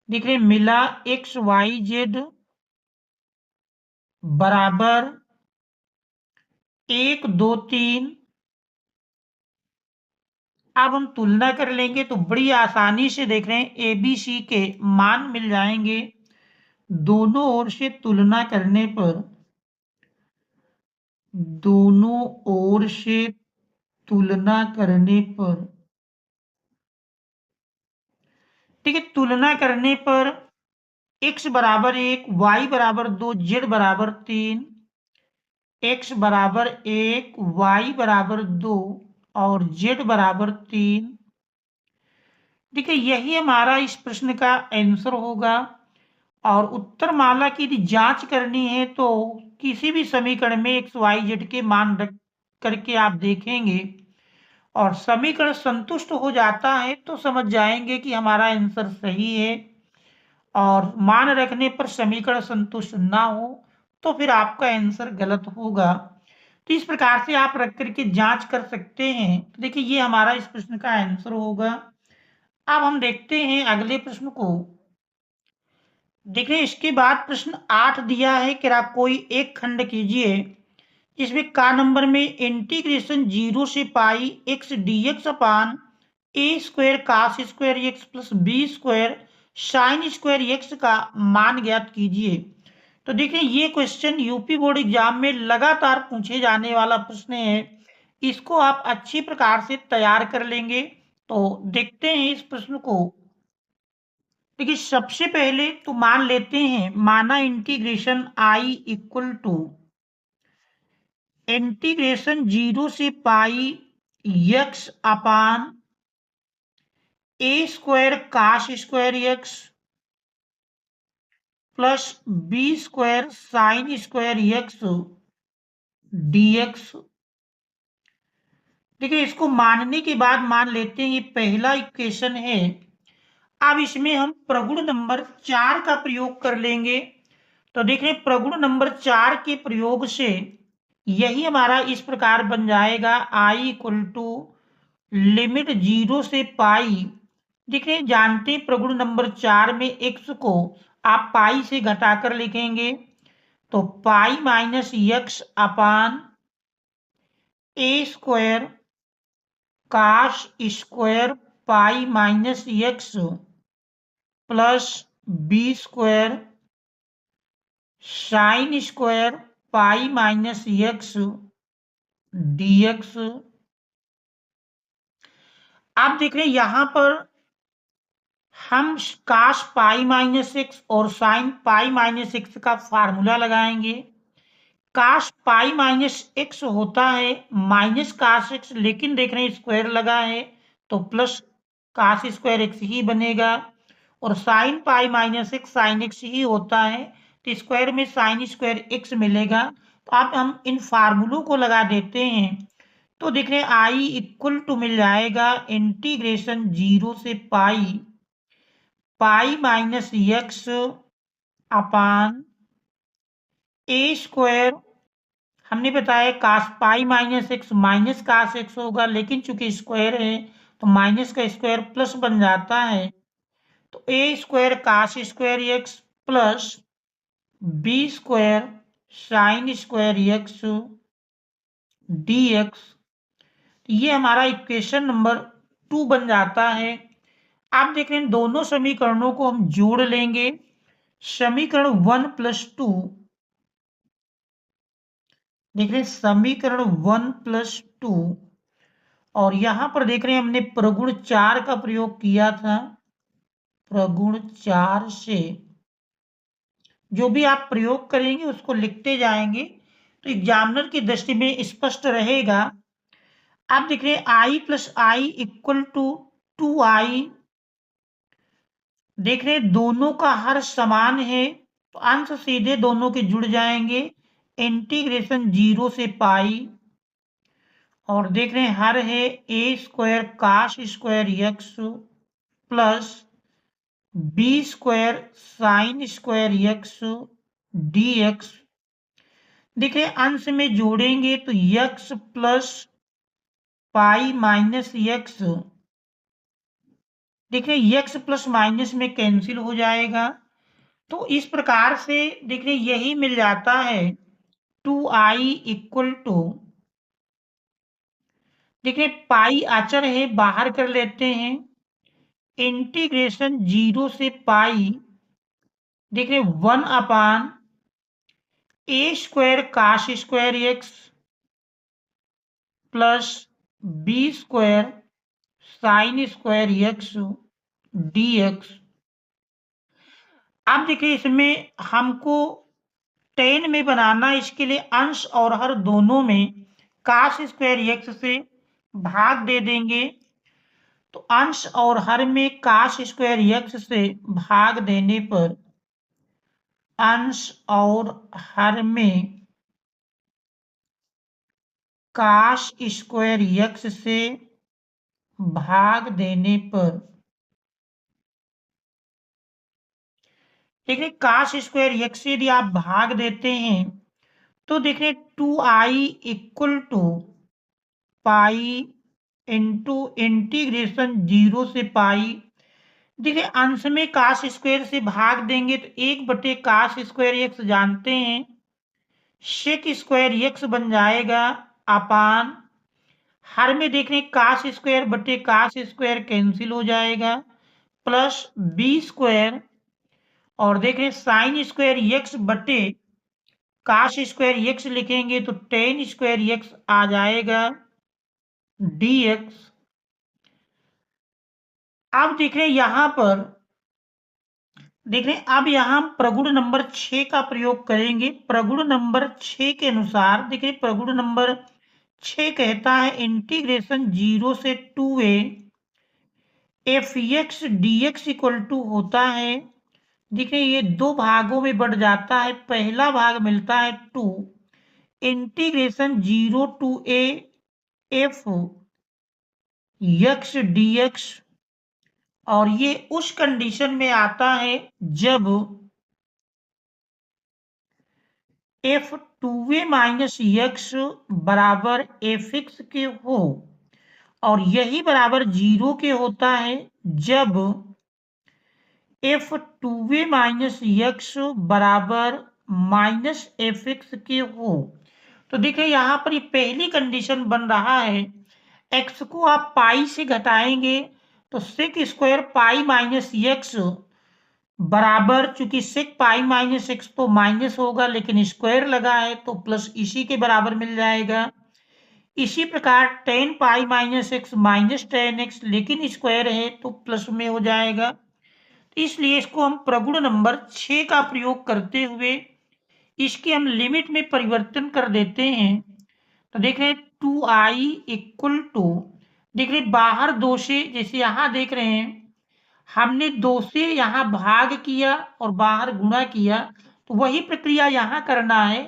देख रहे हैं मिला एक्स वाई जेड बराबर 1 2 3। अब हम तुलना कर लेंगे तो बड़ी आसानी से देख रहे हैं ए बी सी के मान मिल जाएंगे। दोनों ओर से तुलना करने पर दोनों ओर से तुलना करने पर, ठीक है, तुलना करने पर x बराबर 1, y बराबर 2, z बराबर 3, x बराबर 1, y बराबर 2 और z बराबर 3। ठीक है, यही हमारा इस प्रश्न का आंसर होगा। और उत्तर माला की यदि जांच करनी है तो किसी भी समीकरण में एक्स वाई जेड के मान रख करके आप देखेंगे और समीकरण संतुष्ट हो जाता है तो समझ जाएंगे कि हमारा आंसर सही है। और मान रखने पर समीकरण संतुष्ट ना हो तो फिर आपका आंसर गलत होगा। तो इस प्रकार से आप रख करके जांच कर सकते हैं। तो देखिए ये हमारा इस प्रश्न का आंसर होगा। अब हम देखते हैं अगले प्रश्न को। देखिए इसके बाद प्रश्न 8 दिया है कि आप कोई एक खंड कीजिए जिसमें का नंबर में इंटीग्रेशन 0 से pi x d x upon a square cos square x plus b square sine square x का मान ज्ञात कीजिए। तो देखिए ये क्वेश्चन यूपी बोर्ड एग्जाम में लगातार पूछे जाने वाला प्रश्न है। इसको आप अच्छी प्रकार से तैयार कर लेंगे। तो देखते हैं इस प्रश्न को। देखिए सबसे पहले तो मान लेते हैं, माना integration I equal to integration 0 से pi x upon a square cos square x plus b square sine square x dx. देखिए इसको मानने के बाद मान लेते हैं ये पहला इक्वेशन है। अब इसमें हम प्रगुण नंबर 4 का प्रयोग कर लेंगे। तो देखिए प्रगुण नंबर 4 के प्रयोग से यही हमारा इस प्रकार बन जाएगा आई इक्वल टू लिमिट 0 से पाई। देखिए जानते प्रगुण नंबर 4 में एक्स को आप पाई से घटाकर लिखेंगे तो pi minus x upon a square cos square pi minus x plus b square sine square pi minus x dx. आप देख रहे हैं यहां पर हम काश पाई माइनस एक्स और साइन पाई माइनस एक्स का फार्मूला लगाएंगे। काश पाई माइनस एक्स होता है माइनस काश एक्स, लेकिन देख रहे हैं स्क्वायर लगा है तो प्लस काश स्क्वायर एक्स ही बनेगा। और sine pi minus x sine x ही होता है तो स्क्वायर में साइन स्क्वायर एक्स मिलेगा। तो आप हम इन फार्मूलों को लगा देते हैं तो देख रहे हैं आई इक्वल टू मिल जाएगा इंटीग्रेशन 0 से पाई पाई minus x upon a square. हमने बताया काश पाई माइनस एक्स माइनस काश एक्स होगा, लेकिन चूंकि स्क्वायर है तो माइनस का स्क्वायर प्लस बन जाता है तो a square cos square x plus b square sine square x d x. ये हमारा इक्वेशन नंबर 2 बन जाता है। आप देख रहे हैं दोनों समीकरणों को हम जोड़ लेंगे। समीकरण 1 प्लस 2, देख रहे हैं समीकरण 1 प्लस 2 और यहां पर देख रहे हैं हमने प्रगुण 4 का प्रयोग किया था। प्रगुण 4 से जो भी आप प्रयोग करेंगे उसको लिखते जाएंगे तो एग्जामिनर की दृष्टि में स्पष्ट रहेगा। आप देख रहे हैं I plus I equal to 2i। देख रहे हैं दोनों का हर समान है तो अंश सीधे दोनों के जुड़ जाएंगे। इंटीग्रेशन 0 से पाई और देख रहे हैं हर है a square cos square x plus b square sine square x d x. देख रहे हैं अंश में जोड़ेंगे तो x plus pi minus x. देख रहे हैं एक्स प्लस माइनस में कैंसिल हो जाएगा तो इस प्रकार से देख रहे हैं यही मिल जाता है 2i इक्वल टू। देखिए पाई आचर है बाहर कर लेते हैं इंटीग्रेशन 0 से पाई देख रहे 1 upon a square cos square x plus b square sine square x dx। अब देखिए इसमें हमको 10 में बनाना, इसके लिए अंश और हर दोनों में काश स्क्वायर एक्स से भाग दे देंगे। तो अंश और हर में काश स्क्वायर एक्स से भाग देने पर अंश और हर में काश स्क्वायर एक्स से भाग देने पर देखिए काश स्क्वायर एक्स से यदि आप भाग देते हैं तो देखिए 2i equal to pi into integration 0 से पाई। देखिए अंश में काश स्क्वायर से भाग देंगे तो 1 काश स्क्वायर एक्स जानते हैं, सेक स्क्वायर एक्स बन जाएगा अपान हर में देख रहे हैं काश स्क्वायर बटे काश स्क्वायर कैंसिल हो जाएगा प्लस बी स्क्वायर और देख रहे हैं साइन स्क्वायर एक्स बटे काश स्क्वायर एक्स लिखेंगे तो टेन स्क्वायर एक्स आ जाएगा dx। अब देख रहे हैं यहां पर देख रहे हैं अब यहां हम प्रगुण नंबर 6 का प्रयोग करेंगे। प्रगुण नंबर 6 के अनुसार देखिए प्रगुण नंबर 6 कहता है इंटीग्रेशन 0 से 2a f x d x equal to होता है। देखिए ये दो भागों में बढ़ जाता है, पहला भाग मिलता है 2 integration 0 to a f x d x और ये उस कंडीशन में आता है जब एफ 2a माइनस एक्स बराबर एफ एक्स के हो और यही बराबर 0 के होता है जब एफ 2a माइनस एक्स बराबर माइनस एफ एक्स के हो। तो देखिए यहां पर ये पहली कंडीशन बन रहा है, एक्स को आप पाई से घटाएंगे तो sec square pi minus x बराबर, चूंकि सेक पाई माइनस एक्स तो माइनस होगा लेकिन स्क्वायर लगा है तो प्लस इसी के बराबर मिल जाएगा। इसी प्रकार टेन पाई minus x minus ten x लेकिन स्क्वायर है तो प्लस में हो जाएगा। तो इसलिए इसको हम प्रगुण नंबर 6 का प्रयोग करते हुए इसके हम लिमिट में परिवर्तन कर देते हैं। तो देख रहे हैं 2i इक्वल टू देख रहे बाहर 2 से, जैसे यहां देख रहे हैं हमने 2 से यहां भाग किया और बाहर गुणा किया, तो वही प्रक्रिया यहां करना है,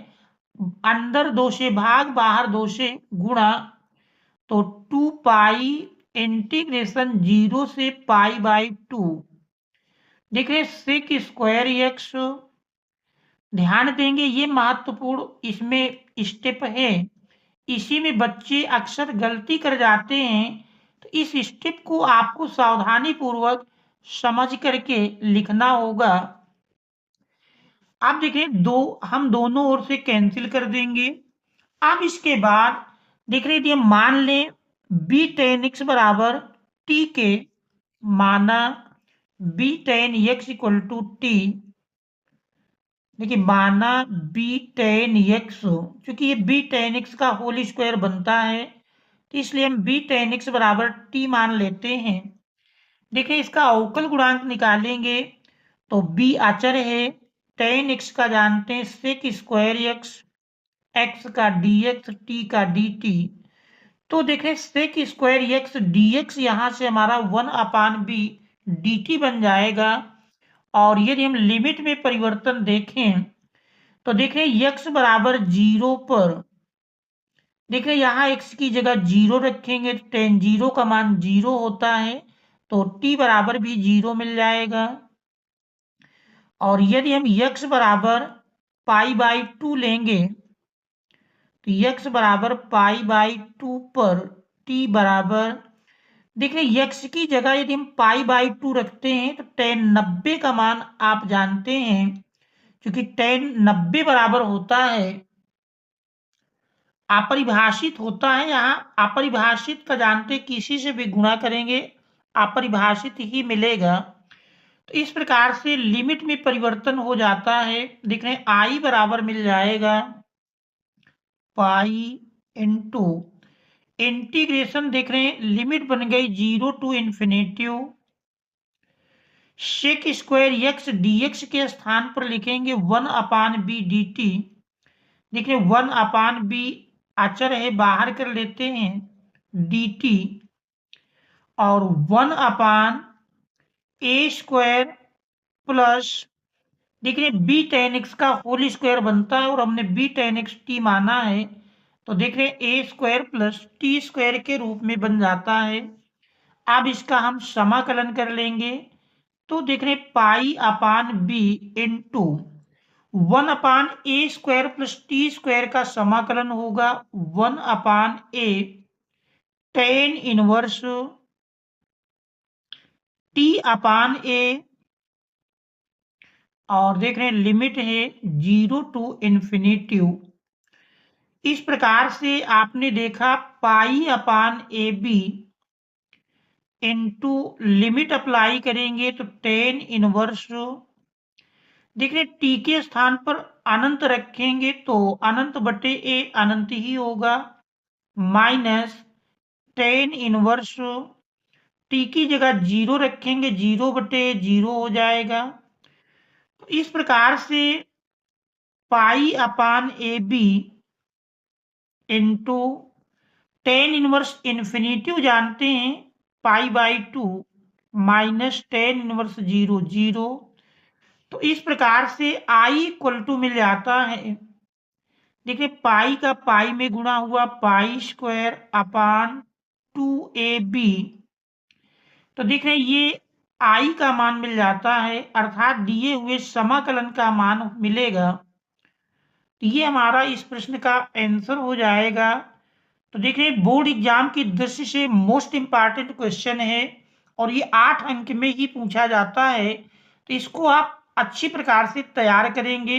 अंदर 2 से भाग बाहर 2 से गुणा। तो 2 पाई इंटीग्रेशन 0 से पाई बाई 2 देख रहे सेक स्क्वायर एक्स। ध्यान देंगे ये महत्वपूर्ण इसमें स्टेप है, इसी में बच्चे अक्सर गलती कर जाते हैं, तो इस स्टेप को आपको सावधानी पूर्वक समझ करके लिखना होगा। अब देखिए हम दोनों ओर से कैंसिल कर देंगे। अब इसके बाद देख रहे थे मान लें बी टेन एक्स बराबर टी के, माना b tan x equal to t. देखिए माना बी टेन एक्स, क्योंकि ये बी टेन एक्स का होल स्क्वायर बनता है तो इसलिए हम बी टेन एक्स बराबर टी मान लेते हैं। देखिए इसका अवकल गुणांक निकालेंगे तो बी अचर है, टेन एक्स का जानते हैं सेक स्क्वायर एक्स, एक्स का डी एक्स टी का डी टी। तो देखें sec square x d x यहां से हमारा 1/b dt बन जाएगा। और यदि हम लिमिट में परिवर्तन देखें तो देखें x बराबर 0 पर देखें यहाँ x की जगह 0 रखेंगे तो टेन 0 का मान 0 होता है तो t बराबर भी 0 मिल जाएगा। और यदि हम x बराबर पाई बाई 2 लेंगे तो x बराबर पाई बाई 2 पर t बराबर देखिए x की जगह यदि हम पाई बाई 2 रखते हैं तो टेन 90 का मान आप जानते हैं, क्योंकि टेन 90 बराबर होता है अपरिभाषित होता है, यहाँ अपरिभाषित का जानते किसी से भी गुणा करेंगे अपरिभाषित ही मिलेगा। तो इस प्रकार से लिमिट में परिवर्तन हो जाता है। देख रहे हैं आई बराबर मिल जाएगा पाई इंटू इंटीग्रेशन देख रहे हैं, लिमिट बन गई 0 to infinitive sec square x dx के स्थान पर लिखेंगे 1/b dt। देखिए 1/b अचर है, बाहर कर लेते हैं dt और 1/a² प्लस देखिए b tan x का होल स्क्वायर बनता है और हमने b tan x t माना है, तो देख रहे a² प्लस t² के रूप में बन जाता है। अब इसका हम समाकलन कर लेंगे, तो देख रहे π/b into 1/a² plus t² का समाकलन होगा 1/a tan इनवर्स t/a और देख रहे हैं लिमिट है 0 टू इन्फिनेटिव। इस प्रकार से आपने देखा π/ab इंटू लिमिट अप्लाई करेंगे तो tan इनवर्स देख रहे टी के स्थान पर अनंत रखेंगे तो अनंत बटे ए अनंत ही होगा, माइनस tan इनवर्स टी की जगह 0 रखेंगे 0 बटे 0 हो जाएगा। तो इस प्रकार से π/ab into tan inverse infinitive जानते हैं π/2 माइनस tan इनवर्स 0 0। तो इस प्रकार से i इक्वल टू मिल जाता है, देखिए पाई का पाई में गुणा हुआ π²/2ab। तो देख रहे हैं ये i का मान मिल जाता है, अर्थात दिए हुए समाकलन का मान मिलेगा। तो ये हमारा इस प्रश्न का आंसर हो जाएगा। तो देख रहे हैं बोर्ड एग्जाम की दृष्टि से मोस्ट इंपॉर्टेंट क्वेश्चन है और ये 8 अंक में ही पूछा जाता है, तो इसको आप अच्छी प्रकार से तैयार करेंगे।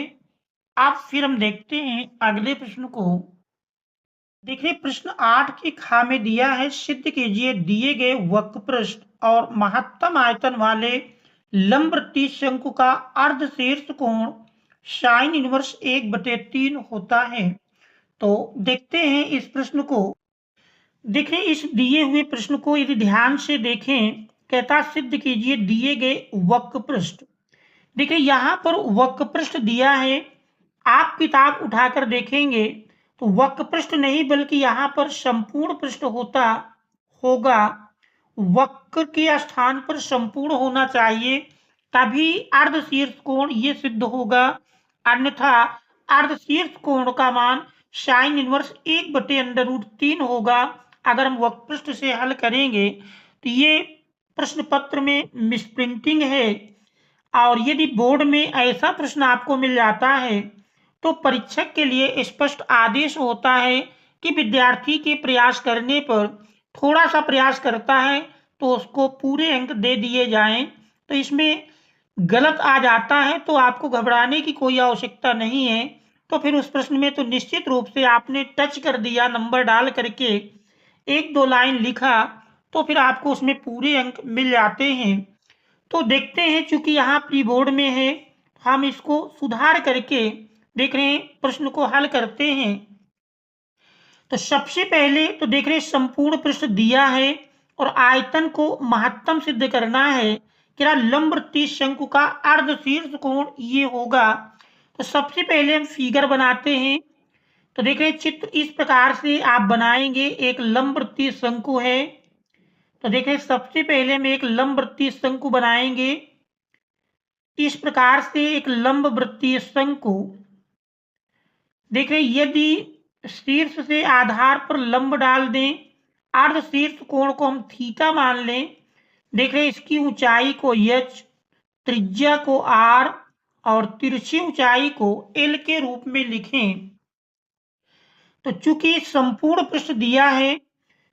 अब फिर हम देखते हैं अगले प्रश्न को। देखिए प्रश्न 8 की खा में दिया है, सिद्ध कीजिए दिए गए वक्र पृष्ठ और महत्तम आयतन वाले लंबवृत्तीय शंकु का अर्धशीर्ष कोण साइन इनवर्स 1/3 होता है। तो देखते हैं इस प्रश्न को। देखें इस दिए हुए प्रश्न को यदि ध्यान से देखें, कहता सिद्ध कीजिए दिए गए वक्र पृष्ठ। देखिए यहाँ पर वक्र पृष्ठ दिया है, आप किताब उठाकर देखेंगे तो वक्र पृष्ठ नहीं बल्कि यहाँ पर संपूर्ण पृष्ठ होगा। वक्र के स्थान पर संपूर्ण होना चाहिए, तभी अर्धशीर्ष कोण ये सिद्ध होगा, अन्यथा अर्धशीर्ष कोण का मान साइन इनवर्स 1/√3 होगा। अगर हम वक्र पृष्ठ से हल करेंगे तो ये प्रश्न पत्र में मिसप्रिंटिंग है, और यदि बोर्ड में ऐसा प्रश्न आपको मिल जाता है तो परीक्षक के लिए स्पष्ट आदेश होता है कि विद्यार्थी के प्रयास करने पर थोड़ा सा प्रयास करता है तो उसको पूरे अंक दे दिए जाएं। तो इसमें गलत आ जाता है तो आपको घबराने की कोई आवश्यकता नहीं है। तो फिर उस प्रश्न में तो निश्चित रूप से आपने टच कर दिया, नंबर डाल करके 1-2 लाइन लिखा तो फिर आपको उसमें पूरे अंक मिल जाते हैं। तो देखते हैं, चूंकि यहाँ प्री बोर्ड में है, हम इसको सुधार करके देख रहे हैं प्रश्न को हल करते हैं। तो सबसे पहले तो देख रहे हैं संपूर्ण पृष्ठ दिया है और आयतन को महत्तम सिद्ध करना है, क्या लंबवृत्तीय शंकु का अर्धशीर्ष कोण ये होगा। तो सबसे पहले हम फिगर बनाते हैं। तो देख रहे हैं चित्र इस प्रकार से आप बनाएंगे, एक लंबवृत्तीय शंकु है। तो देख रहे हैं सबसे पहले हम एक लंबवृत्तीय शंकु बनाएंगे, इस प्रकार से एक लंबवृत्तीय शंकु। देख रहे यदि शीर्ष से आधार पर लंब डाल दें, अर्धशीर्ष कोण को हम थीटा मान लें, देख रहे इसकी ऊंचाई को h, त्रिज्या को r और तिरछी ऊंचाई को l के रूप में लिखें। तो चूंकि संपूर्ण पृष्ठ दिया है,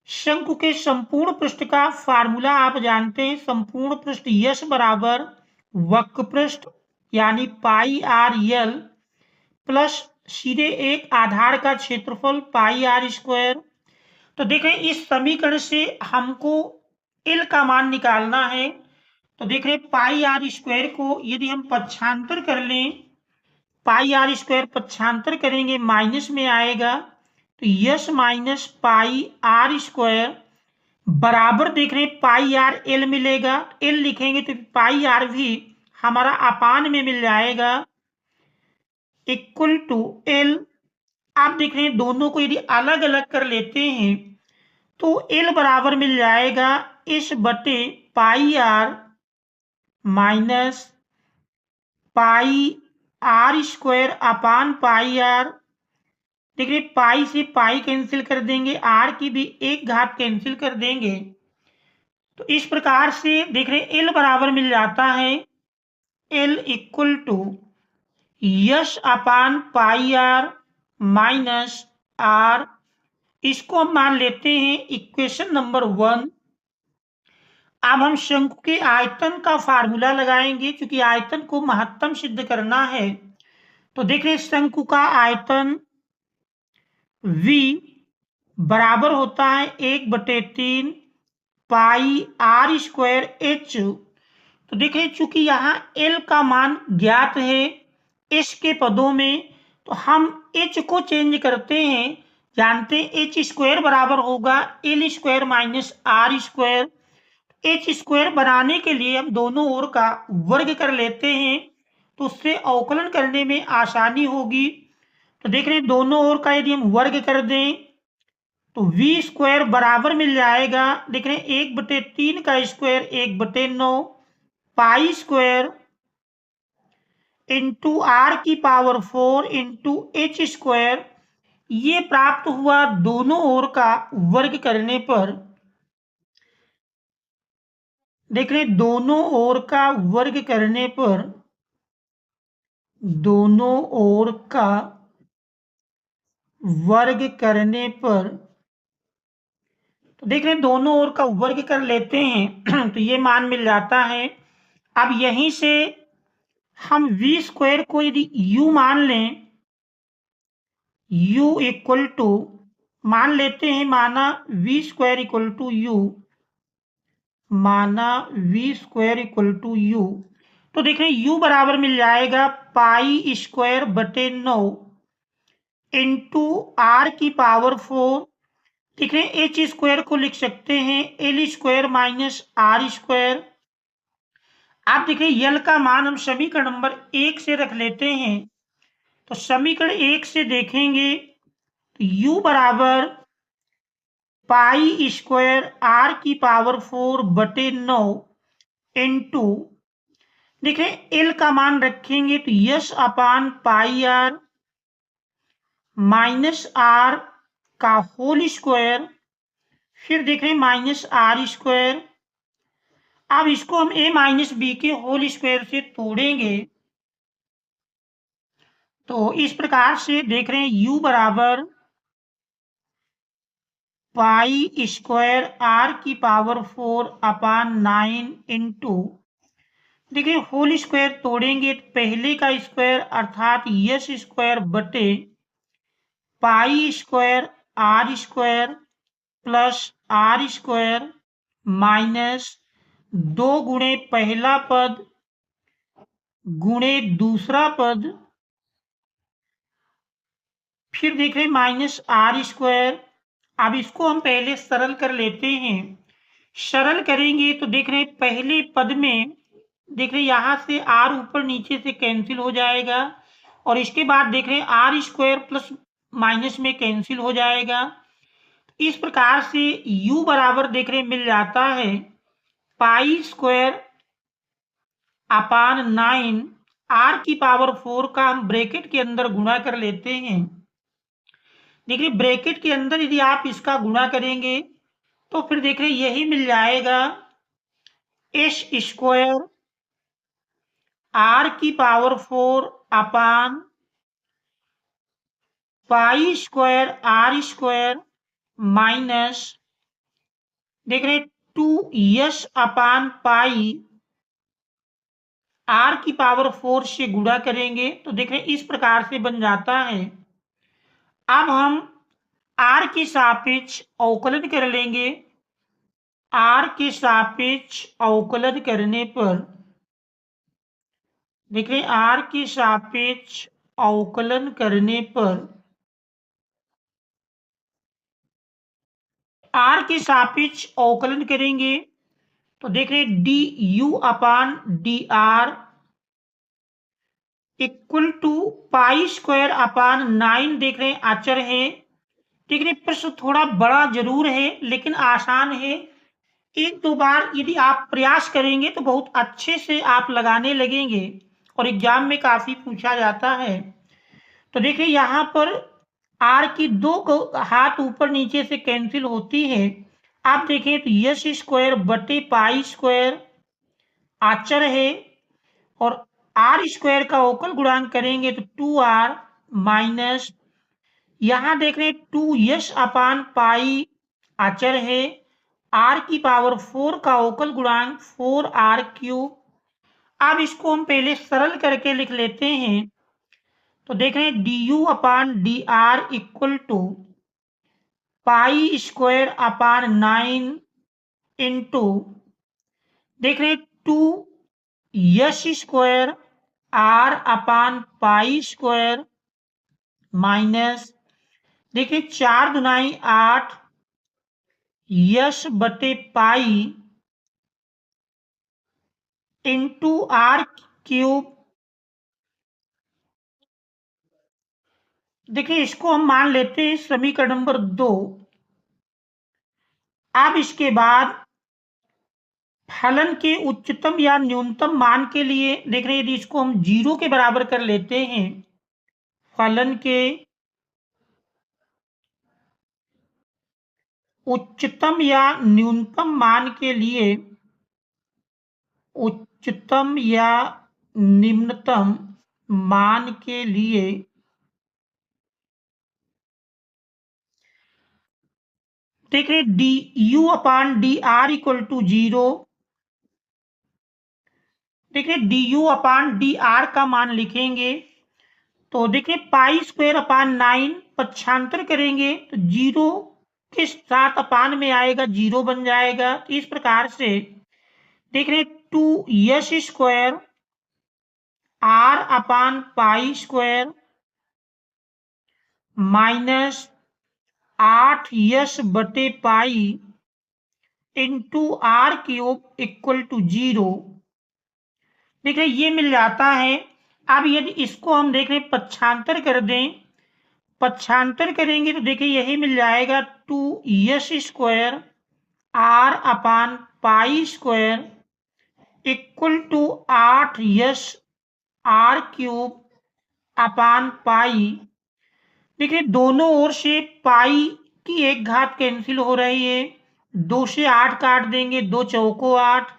शंकु के संपूर्ण पृष्ठ का फार्मूला आप जानते हैं, संपूर्ण पृष्ठ यश बराबर वक्र पृष्ठ यानी πr_l प्लस सीधे एक आधार का क्षेत्रफल πr²। तो देखें इस समीकरण से हमको l का मान निकालना है। तो देख रहे πr² को यदि हम पक्षांतर कर लें, πr² पक्षांतर करेंगे माइनस में आएगा, तो s minus pi r square बराबर देख रहे हैं पाई आर एल मिलेगा, एल लिखेंगे तो पाई आर भी हमारा अपान में मिल जाएगा इक्वल टू एल। आप देख रहे हैं दोनों को यदि अलग अलग कर लेते हैं तो एल बराबर मिल जाएगा इस बटे pi r minus pi r square upon pi r. देख रहे पाई से पाई कैंसिल कर देंगे, आर की भी एक घात कैंसिल कर देंगे, तो इस प्रकार से देख रहे एल बराबर मिल जाता है l equal to s upon pi r minus r. इसको हम मान लेते हैं इक्वेशन नंबर 1। अब हम शंकु के आयतन का फार्मूला लगाएंगे, क्योंकि आयतन को महत्तम सिद्ध करना है। तो देख रहे शंकु का आयतन V बराबर होता है 1/3 पाई आर स्क्वायर एच। तो देखिए चूंकि यहाँ L का मान ज्ञात है H के पदों में, तो हम H को चेंज करते हैं, जानते हैं एच स्क्वायर बराबर होगा l square minus r square. H square बनाने के लिए हम दोनों ओर का वर्ग कर लेते हैं, तो उससे अवकलन करने में आसानी होगी। तो देख रहे हैं दोनों ओर का यदि हम वर्ग कर दें तो वी स्क्वायर बराबर मिल जाएगा, देख रहे हैं 1/3 का square 1/9 pi square into r की पावर 4 इंटू एच स्क्वायर। ये प्राप्त हुआ दोनों ओर का वर्ग करने पर। देख रहे हैं दोनों ओर का वर्ग करने पर, दोनों ओर का वर्ग करने पर, तो देख रहे हैं दोनों ओर का वर्ग कर लेते हैं तो ये मान मिल जाता है। अब यहीं से हम वी स्क्वायर को यदि u मान लें, u इक्वल टू मान लेते हैं, माना v square equal to u, माना v square equal to u, तो देख रहे हैं u बराबर मिल जाएगा पाई स्क्वायर बटे 9 इंटू आर की पावर 4। देख रहे हैं एच स्क्वायर को लिख सकते हैं l square minus r square. आप देख रहे हैं यल का मान हम समीकरण नंबर 1 से रख लेते हैं, तो समीकरण 1 से देखेंगे तो u बराबर पाई स्क्वायर आर की पावर 4 बटे 9 इंटू, देख रहे हैं एल का मान रखेंगे तो s upon pi r minus r का होल स्क्वायर, फिर देख रहे हैं माइनस आर स्क्वायर। अब इसको हम a माइनस बी के होल स्क्वायर से तोड़ेंगे, तो इस प्रकार से देख रहे हैं u बराबर पाई स्क्वायर आर की पावर 4 अपान 9 इंटू, देखिए होल स्क्वायर तोड़ेंगे तो पहले का स्क्वायर अर्थात यस स्क्वायर बटे pi square r square plus r square minus 2 गुणे पहला पद गुणे दूसरा पद, फिर देख रहे हैं माइनस आर स्क्वायर। अब इसको हम पहले सरल कर लेते हैं, सरल करेंगे तो देख रहे हैं पहले पद में, देख रहे हैं यहाँ से आर ऊपर नीचे से कैंसिल हो जाएगा, और इसके बाद देख रहे हैं आर स्क्वायर प्लस माइनस में कैंसिल हो जाएगा। इस प्रकार से u बराबर देख रहे हैं मिल जाता है पाई स्क्वायर अपान 9 आर की पावर 4 का हम ब्रैकेट के अंदर गुणा कर लेते हैं। देखिए ब्रैकेट के अंदर यदि आप इसका गुणा करेंगे तो फिर देख रहे यही मिल जाएगा एस स्क्वायर आर की power 4 upon pi square r square minus, देख रहे 2s अपान पाई आर की पावर 4 से गुणा करेंगे तो देख रहे इस प्रकार से बन जाता है। अब हम आर के सापेक्ष अवकलन कर लेंगे, आर के सापेक्ष अवकलन करने पर, देख रहे आर के सापेक्ष अवकलन करने पर आर के सापेक्ष अवकलन करेंगे तो देख रहे हैं d u upon d r equal to pi square upon 9 देख रहे हैं अचर है। देख रहे प्रश्न थोड़ा बड़ा जरूर है लेकिन आसान है। एक दो बार यदि आप प्रयास करेंगे तो बहुत अच्छे से आप लगाने लगेंगे और एग्जाम में काफी पूछा जाता है। तो देखिए यहाँ पर आर की दो हाथ ऊपर नीचे से कैंसिल होती है। आप देखें तो यस स्क्वायर बटे पाई स्क्वायर आचर है और आर स्क्वायर का अवकल गुणांक करेंगे तो 2r माइनस यहां देख रहे हैं 2s अपान पाई आचर है। r की पावर 4 का अवकल गुणांक 4r क्यूब। अब इसको हम पहले सरल करके लिख लेते हैं तो देख रहे हैं d u upon d r equal to pi square upon 9 into देख रहे हैं 2 s square r upon pi square minus देखिए 4 दुनाई 8 यस बटे पाई इंटू आर क्यूब। देखिए इसको हम मान लेते हैं समीकरण नंबर 2। अब इसके बाद फलन के उच्चतम या न्यूनतम मान के लिए देख रहे हैं यदि इसको हम 0 के बराबर कर लेते हैं फलन के उच्चतम या न्यूनतम मान के लिए उच्चतम या निम्नतम मान के लिए देख रहे d u upon d r equal to 0। देखिए d u upon d r का मान लिखेंगे तो देखिए पाई स्क्वायर अपान 9 पक्षांतर करेंगे तो 0 के साथ अपान में आएगा 0 बन जाएगा। तो इस प्रकार से देख रहे 2 s square r upon pi square minus 8 s बटे pi into r cube equal to 0। देख रहे ये मिल जाता है। अब यदि इसको हम देख रहे पक्षांतर कर दें पक्षांतर करेंगे तो देखिए यही मिल जाएगा 2 s square r upon pi square equal to 8 s r cube upon pi. देखिए दोनों ओर से पाई की एक घात कैंसिल हो रही है 2 से 8 काट देंगे 2 चौको 8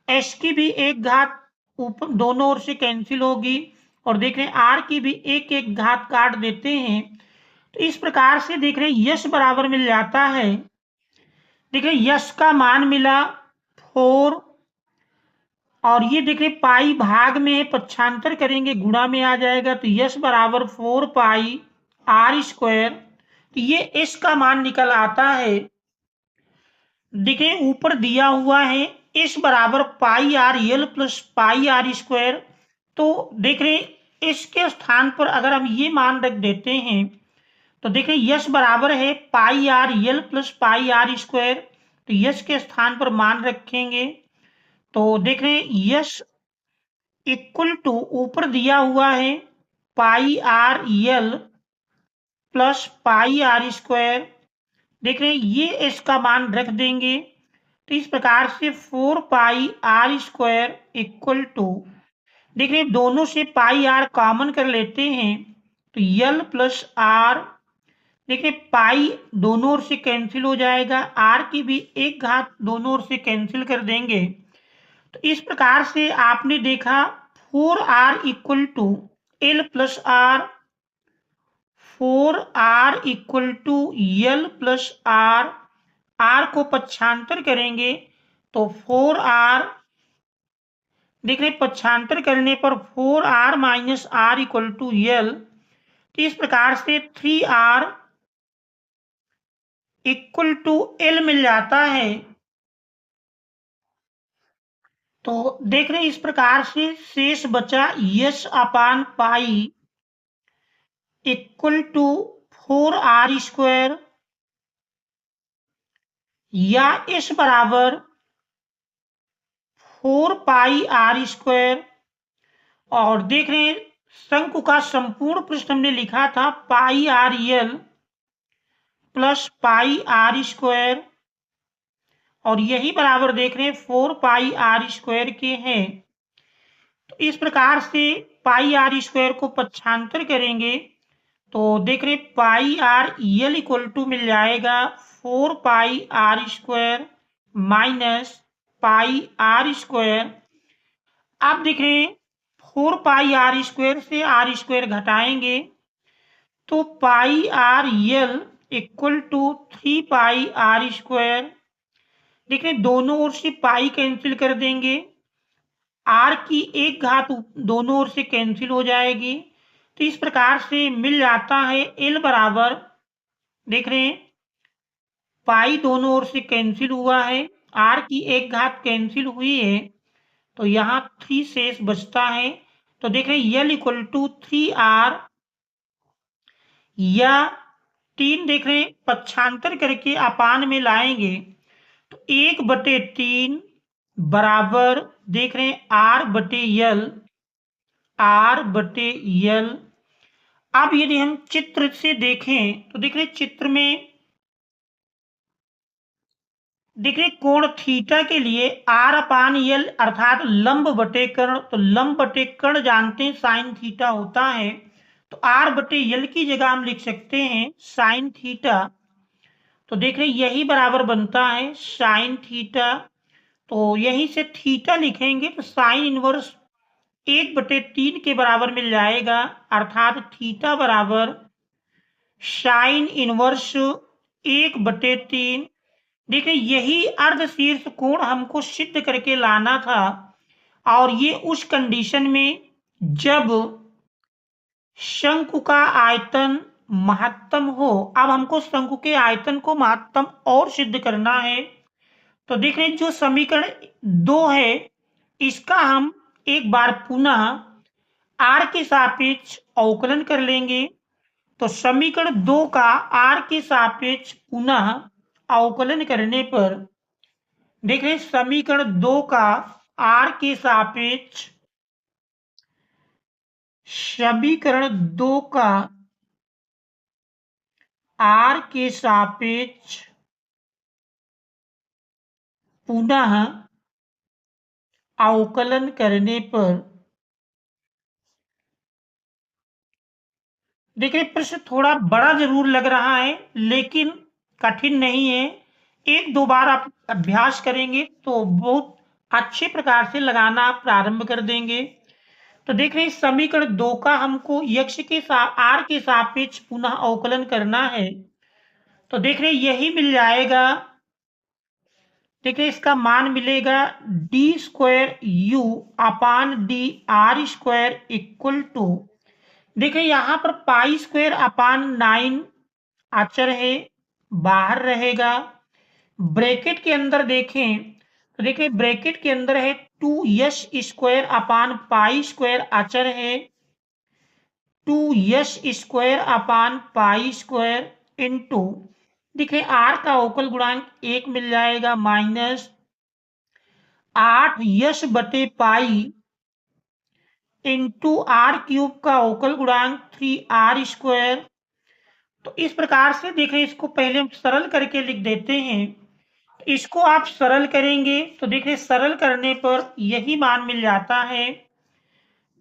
एस की भी एक घात ऊपर दोनों ओर से कैंसिल होगी और देख रहे हैं आर की भी एक एक घात काट देते हैं। तो इस प्रकार से देख रहे हैं यश बराबर मिल जाता है। देख रहे यश का मान मिला 4 और ये देख रहे पाई भाग में है पक्षांतर करेंगे गुणा में आ जाएगा तो यश बराबर 4 पाई आर स्क्वायर। तो ये एस का मान निकल आता है। देखिए ऊपर दिया हुआ है एस बराबर pi r l plus pi r square. तो देख रहे इसके स्थान पर अगर हम ये मान रख देते हैं तो देख रहे यश बराबर है pi r l plus pi r square. तो यश के स्थान पर मान रखेंगे तो देख रहे यश इक्वल टू ऊपर दिया हुआ है pi r l plus pi r square. देख रहे हैं ये इसका मान रख देंगे तो इस प्रकार से 4 पाई आर स्क्वायर इक्वल टू देख रहे हैं दोनों से पाई आर कॉमन कर लेते हैं तो यल प्लस आर। देखिए पाई दोनों ओर से कैंसिल हो जाएगा आर की भी एक घात दोनों ओर से कैंसिल कर देंगे। तो इस प्रकार से आपने देखा 4r equal to l plus r 4r equal to l plus r. R को पक्षांतर करेंगे तो 4r देख रहे पक्षांतर करने पर 4r minus r equal to l. तो इस प्रकार से 3r इक्वल टू एल मिल जाता है। तो देख रहे इस प्रकार से शेष बचा s upon pi equal to 4r square या s बराबर 4πr²। और देख रहे हैं शंकु का संपूर्ण पृष्ठ हमने लिखा था πrl प्लस πr², और यही बराबर देख रहे हैं 4πr² के हैं। तो इस प्रकार से πr² को पक्षांतर करेंगे तो देख रहे πrl इक्वल टू मिल जाएगा 4πr² माइनस πr²। आप देख रहे हैं 4πr² से r² घटाएंगे तो πrl इक्वल टू 3πr²। देख रहे दोनों ओर से पाई कैंसिल कर देंगे, r की एक घात दोनों ओर से कैंसिल हो जाएगी। तो इस प्रकार से मिल जाता है l बराबर, देख रहे हैं पाई दोनों ओर से कैंसिल हुआ है, r की एक घात कैंसिल हुई है, तो यहाँ 3 शेष बचता है। तो देख रहे हैं l इक्वल टू 3r या 3 देख रहे हैं पक्षांतर करके अपान में लाएंगे तो 1/3 बराबर देख रहे हैं r/l। अब यदि हम चित्र से देखें तो देख रहे चित्र में देख रहे कोण थीटा के लिए r/l अर्थात लंब बटे कर्ण, तो लंब बटे कर्ण जानते हैं साइन थीटा होता है, तो r/l की जगह हम लिख सकते हैं साइन थीटा। तो देख रहे यही बराबर बनता है साइन थीटा, तो यहीं से थीटा लिखेंगे तो साइन इनवर्स 1/3 के बराबर मिल जाएगा, अर्थात थीटा बराबर साइन इनवर्स 1/3। देखिए यही अर्धशीर्ष कोण हमको सिद्ध करके लाना था, और ये उस कंडीशन में जब शंकु का आयतन महत्तम हो। अब हमको शंकु के आयतन को महत्तम और सिद्ध करना है। तो देख रहे हैं जो समीकरण 2 है इसका हम एक बार पुनः r के सापेक्ष अवकलन कर लेंगे। तो समीकरण 2 का r के सापेक्ष पुनः अवकलन करने पर देख रहे हैं समीकरण 2 का r के सापेक्ष समीकरण 2 का r के सापेक्ष पुनः अवकलन करने पर देखिए प्रश्न थोड़ा बड़ा जरूर लग रहा है लेकिन कठिन नहीं है। एक दो बार आप अभ्यास करेंगे तो बहुत अच्छे प्रकार से लगाना प्रारंभ कर देंगे। तो देख रहे हैं समीकरण 2 का हमको यक्ष के r के सापेक्ष पुनः अवकलन करना है। तो देख रहे हैं यही मिल जाएगा, देख रहे इसका मान मिलेगा d²u/dr² इक्वल टू, देखिए यहाँ पर π²/9 अचर है बाहर रहेगा। ब्रैकेट के अंदर देखें तो देखिए ब्रैकेट के अंदर है 2s² अचर है, 2s² इंटू देखिए r का अवकल गुणांक 1 मिल जाएगा माइनस 8s/π इंटू r³ का अवकल गुणांक 3r²। तो इस प्रकार से देखें इसको पहले हम सरल करके लिख देते हैं। इसको आप सरल करेंगे तो देखिए सरल करने पर यही मान मिल जाता है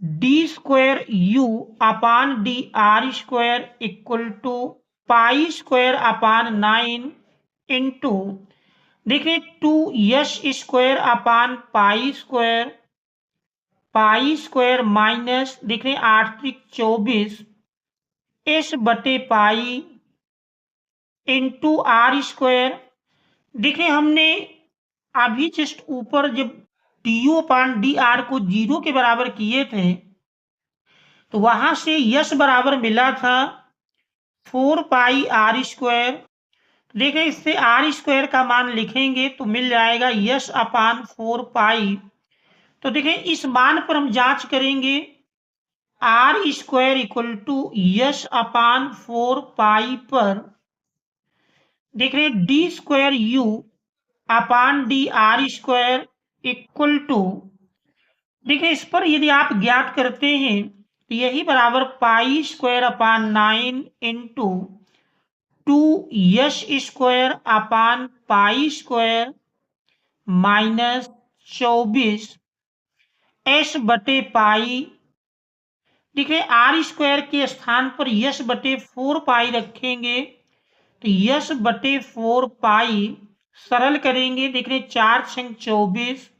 d²u/dr² इक्वल टू π²/9 इंटू देखिए 2s²/π² माइनस देखिए 8×3 = 24 s/π इंटू r²। देखिए हमने अभी जस्ट ऊपर जब du/dr को 0 के बराबर किए थे तो वहां से यश बराबर मिला था 4πr²। देखिए इससे r² का मान लिखेंगे तो मिल जाएगा यश/4π। तो देखिए इस मान पर हम जांच करेंगे r² इक्वल टू यश/4π पर देख रहे d²u upon d r square equal to, देखिए इस पर यदि आप ज्ञात करते हैं तो यही बराबर pi square upon 9 into 2 square upon pi square minus 24 S बटे पाई। देखिए आर स्क्वायर के स्थान पर यस बटे 4 पाई रखेंगे तो यस बटे 4 पाई सरल करेंगे, देख रहे 4 छंग 24,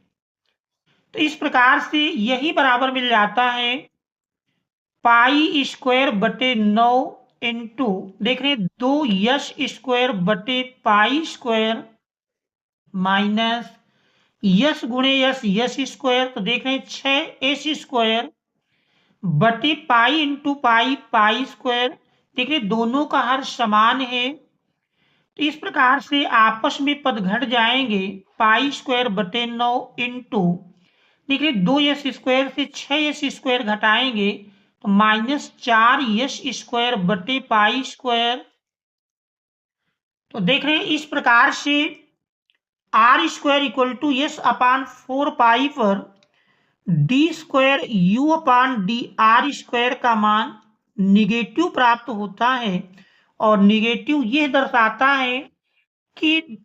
तो इस प्रकार से यही बराबर मिल जाता है पाई स्क्वायर बटे 9 इंटू, देख रहे 2 यस स्क्वायर बटे पाई स्क्वायर माइनस यस गुणे यस यस स्क्वायर, तो देख रहे 6 एस स्क्वायर बटे pi into pi pi square. देखिए दोनों का हर समान है तो इस प्रकार से आपस में पद घट जाएंगे, पाई स्क्वायर बटे 9 इंटू, देखिए 2 एस स्क्वायर से 6 एस स्क्वायर घटाएंगे तो माइनस 4 एस स्क्वायर बटे पाई स्क्वायर। तो देख रहे हैं इस प्रकार से r square equal to s upon 4 pi पर d square u upon d r square का मान निगेटिव प्राप्त होता है और निगेटिव यह दर्शाता है कि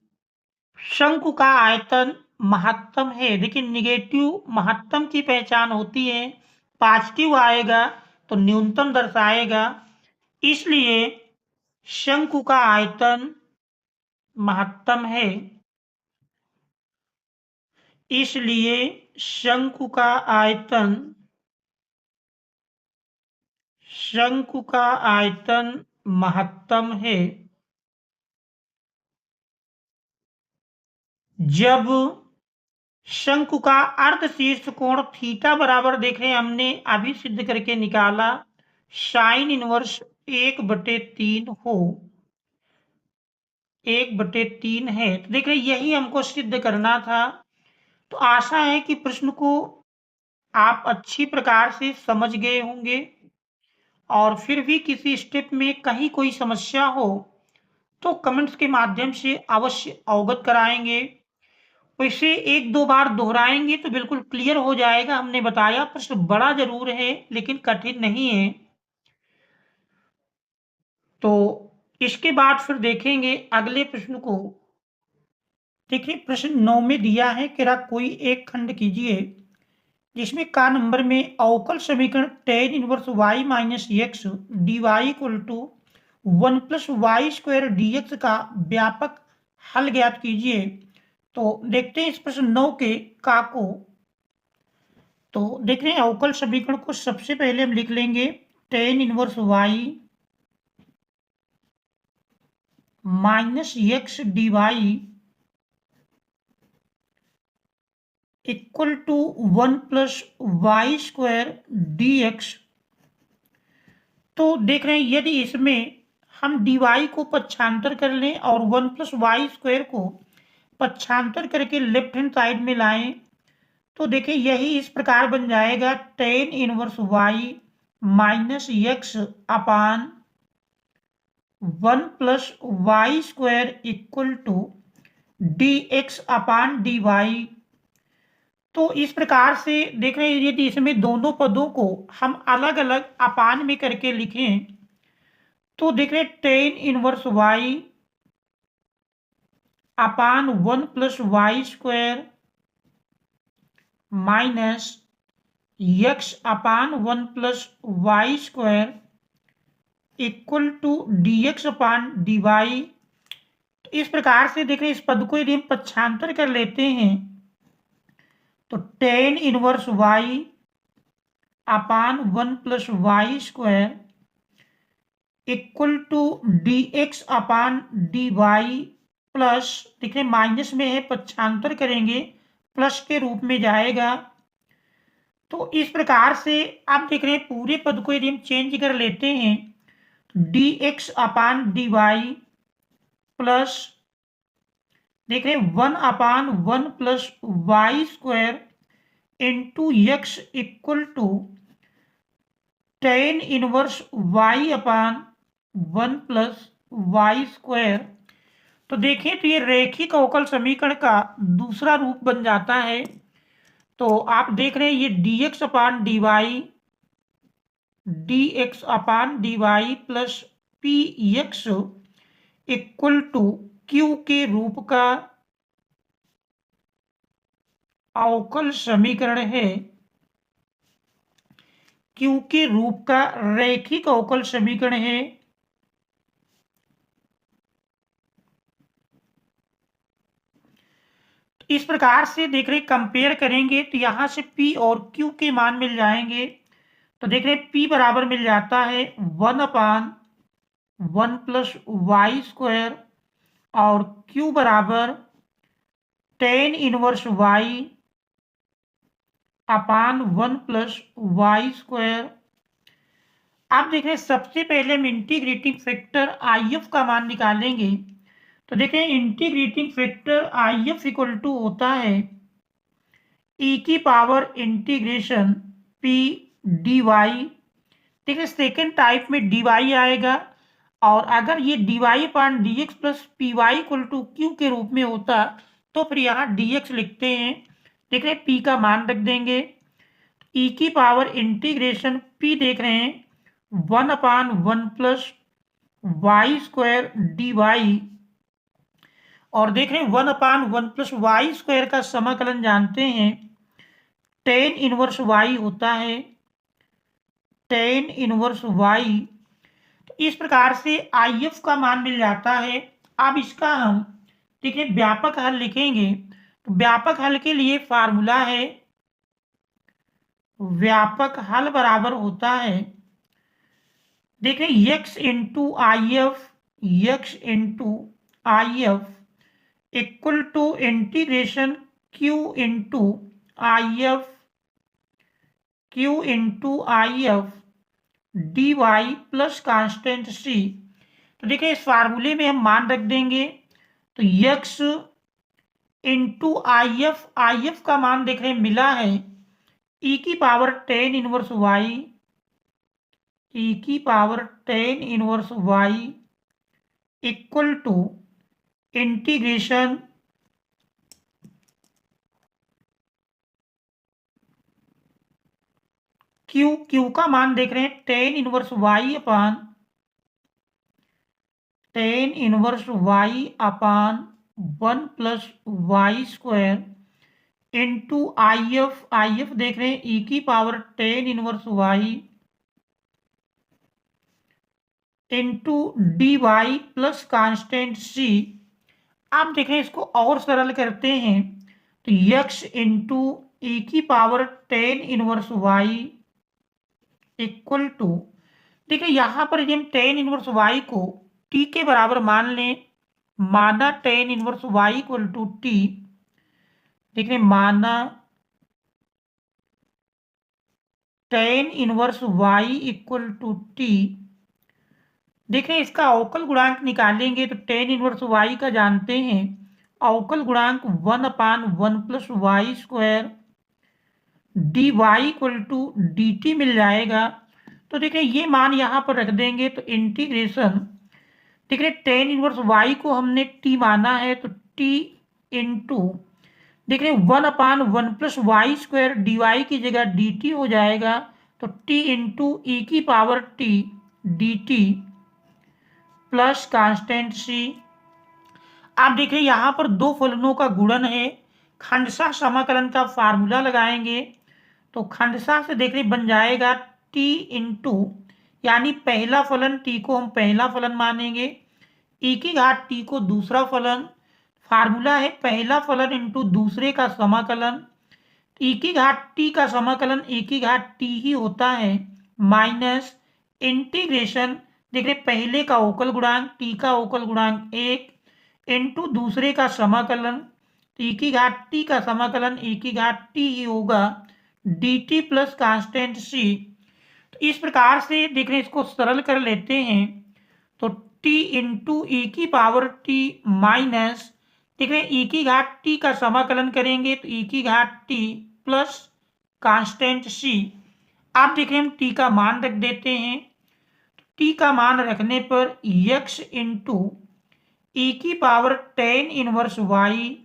शंकु का आयतन महत्तम है। देखिए निगेटिव महत्तम की पहचान होती है, पॉजिटिव आएगा तो न्यूनतम दर्शाएगा, इसलिए शंकु का आयतन महत्तम है, इसलिए शंकु का आयतन महत्तम है। जब शंकु का अर्धशीर्ष कोण थीटा बराबर, देख रहे हैं हमने अभी सिद्ध करके निकाला, साइन इनवर्स 1/3 हो, 1/3 है, तो देख रहे यही हमको सिद्ध करना था। तो आशा है कि प्रश्न को आप अच्छी प्रकार से समझ गए होंगे और फिर भी किसी स्टेप में कहीं कोई समस्या हो तो कमेंट्स के माध्यम से अवश्य अवगत कराएंगे। वैसे 1-2 बार दोहराएंगे तो बिल्कुल क्लियर हो जाएगा। हमने बताया प्रश्न बड़ा जरूर है लेकिन कठिन नहीं है। तो इसके बाद फिर देखेंगे अगले प्रश्न को। देखिए प्रश्न 9 में दिया है कि कोई एक खंड कीजिए जिसमें का नंबर में अवकल समीकरण tan inverse y minus x d y equal to 1 plus y square d x का व्यापक हल ज्ञात कीजिए। तो देखते हैं इस प्रश्न 9 के का को। तो देख रहे हैं अवकल समीकरण को सबसे पहले हम लिख लेंगे tan inverse y minus x d y equal to 1 plus y square d x. तो देख रहे हैं यदि इसमें हम डी वाई को पक्षांतर कर लें और 1 प्लस वाई स्क्वायर को पक्षांतर करके लेफ्ट हैंड साइड में लाएं तो देखिए यही इस प्रकार बन जाएगा tan inverse y minus x upon 1 plus y square equal to d x upon d y. तो इस प्रकार से देख रहे हैं यदि इसमें दोनों पदों को हम अलग अलग अपान में करके लिखें तो देख रहे हैं tan inverse y upon 1 plus y square minus x upon 1 plus y square equal to d x upon d y. तो इस प्रकार से देख रहे हैं इस पद को यदि हम पक्षांतर कर लेते हैं तो tan inverse y upon 1 plus y square equal to d x upon d y plus, देखिए माइनस में है पक्षांतर करेंगे प्लस के रूप में जाएगा। तो इस प्रकार से आप देख रहे हैं पूरे पद को यदि हम चेंज कर लेते हैं d x upon d y plus देख रहे हैं 1 upon 1 plus y square into x equal to tan inverse y upon 1 plus y square. तो देखिए, तो ये रैखिक अवकल समीकरण का दूसरा रूप बन जाता है। तो आप देख रहे हैं ये dx upon dy plus p x equal to q के रूप का अवकल समीकरण है। क्यू के रूप का रैखिक अवकल समीकरण है। इस प्रकार से देख रहे कंपेयर करेंगे तो यहां से P और Q के मान मिल जाएंगे। तो देख रहे P बराबर मिल जाता है 1/1 प्लस वाई स्क्वायर और Q बराबर tan inverse y upon 1 plus y square. आप देख रहे सबसे पहले हम इंटीग्रेटिंग फैक्टर IF का मान निकालेंगे। तो देखें integrating factor IF equal to होता है e की पावर इंटीग्रेशन p dy। देखिए सेकेंड टाइप में dy आएगा, और अगर ये dy upon dx plus p y equal to q के रूप में होता तो फिर यहाँ dx लिखते हैं। देख रहे p का मान रख देंगे, e की पावर इंटीग्रेशन p देख रहे हैं 1/1 plus y square d y, और देख रहे हैं 1/1 प्लस वाई स्क्वायर का समाकलन जानते हैं tan इनवर्स y होता है tan इनवर्स y। तो इस प्रकार से IF का मान मिल जाता है। अब इसका हम देखिए व्यापक हल लिखेंगे। तो व्यापक हल के लिए फार्मूला है, व्यापक हल बराबर होता है देखिए x into I F equal to integration q into I F d y plus constant c। तो देखिए इस फार्मूले में हम मान रख देंगे। तो x इंटू आई एफ का मान देख रहे हैं मिला है e की power tan inverse y equal to integration q का मान देख रहे हैं tan inverse y upon 1 plus y square into I F देख रहे हैं e की power tan inverse y into d y plus constant c। आप देख रहे हैं इसको और सरल करते हैं तो x इंटू e की power tan inverse y equal to देखिए यहां पर हम tan इनवर्स y को t के बराबर मान लें, माना tan inverse y equal to t। देख रहे माना tan inverse y equal to t। देख रहे इसका अवकल गुणांक निकालेंगे तो tan इनवर्स y का जानते हैं अवकल गुणांक 1/1 plus y square d y equal to d t मिल जाएगा। तो देखिए ये मान यहाँ पर रख देंगे तो इंटीग्रेशन देख रहे tan इनवर्स y को हमने t माना है तो t इंटू देख रहे 1/1 plus y square d y की जगह डी टी हो जाएगा तो t इंटू ई की power t D T plus constant c। आप देख रहे यहाँ पर दो फलनों का गुणन है, खंडशः समाकलन का फार्मूला लगाएंगे तो खंडशः से देख रहे बन जाएगा t इंटू यानी पहला फलन t को हम पहला फलन मानेंगे, e की घात t को दूसरा फलन। फार्मूला है पहला फलन इंटू दूसरे का समाकलन, e की घात t का समाकलन e की घात t ही होता है माइनस इंटीग्रेशन देख रहे पहले का अवकल गुणांक t का अवकल गुणांक 1 इंटू दूसरे का समाकलन e की घात t का समाकलन e की घात t ही होगा dt प्लस कांस्टेंट c। तो इस प्रकार से देख रहे इसको सरल कर लेते हैं तो t इंटू ई की पावर t माइनस देख रहे e की घात t का समाकलन करेंगे तो e की घात t प्लस कांस्टेंट c। आप देख रहे हम t का मान रख देते हैं, t का मान रखने पर x इंटू ई की power tan inverse y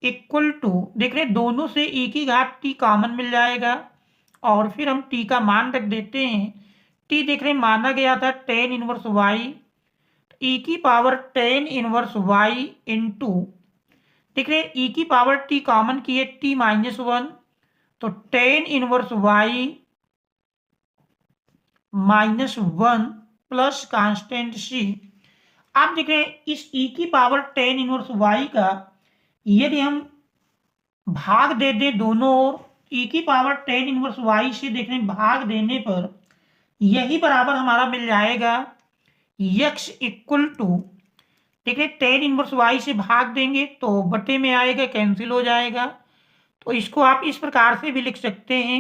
equal to, देख रहे हैं दोनों से ई की घात टी कॉमन मिल जाएगा और फिर हम टी का मान रख देते हैं। टी देख रहे हैं माना गया था टेन इनवर्स वाई, ई की power tan inverse y into, देख रहे हैं ई की पावर टी कॉमन किए टी माइनस वन, तो tan inverse y minus one plus constant c. आप देख रहे हैं इस ई की पावर टेन इनवर्स वाई का यदि हम भाग दे दें दोनों ओर, ई की पावर टेन इनवर्स वाई से देख रहे हैं भाग देने पर यही बराबर हमारा मिल जाएगा यक्स इक्वल टू, देख रहे टेन इनवर्स वाई से भाग देंगे तो बटे में आएगा, कैंसिल हो जाएगा। तो इसको आप इस प्रकार से भी लिख सकते हैं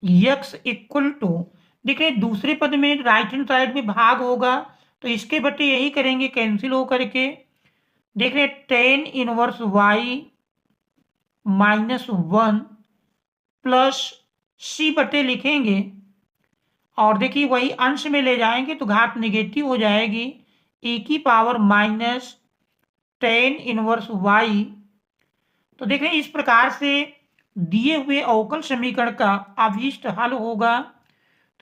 यक्स इक्वल टू, देख रहे दूसरे पद में राइट हैंड साइड में भाग होगा तो इसके बटे यही करेंगे कैंसिल हो करके, देख रहे tan inverse y minus one plus c बटे लिखेंगे और देखिए वही अंश में ले जाएंगे तो घात नेगेटिव हो जाएगी, ए की power minus tan inverse y. तो देख रहे हैं इस प्रकार से दिए हुए अवकल समीकरण का अभीष्ट हल होगा।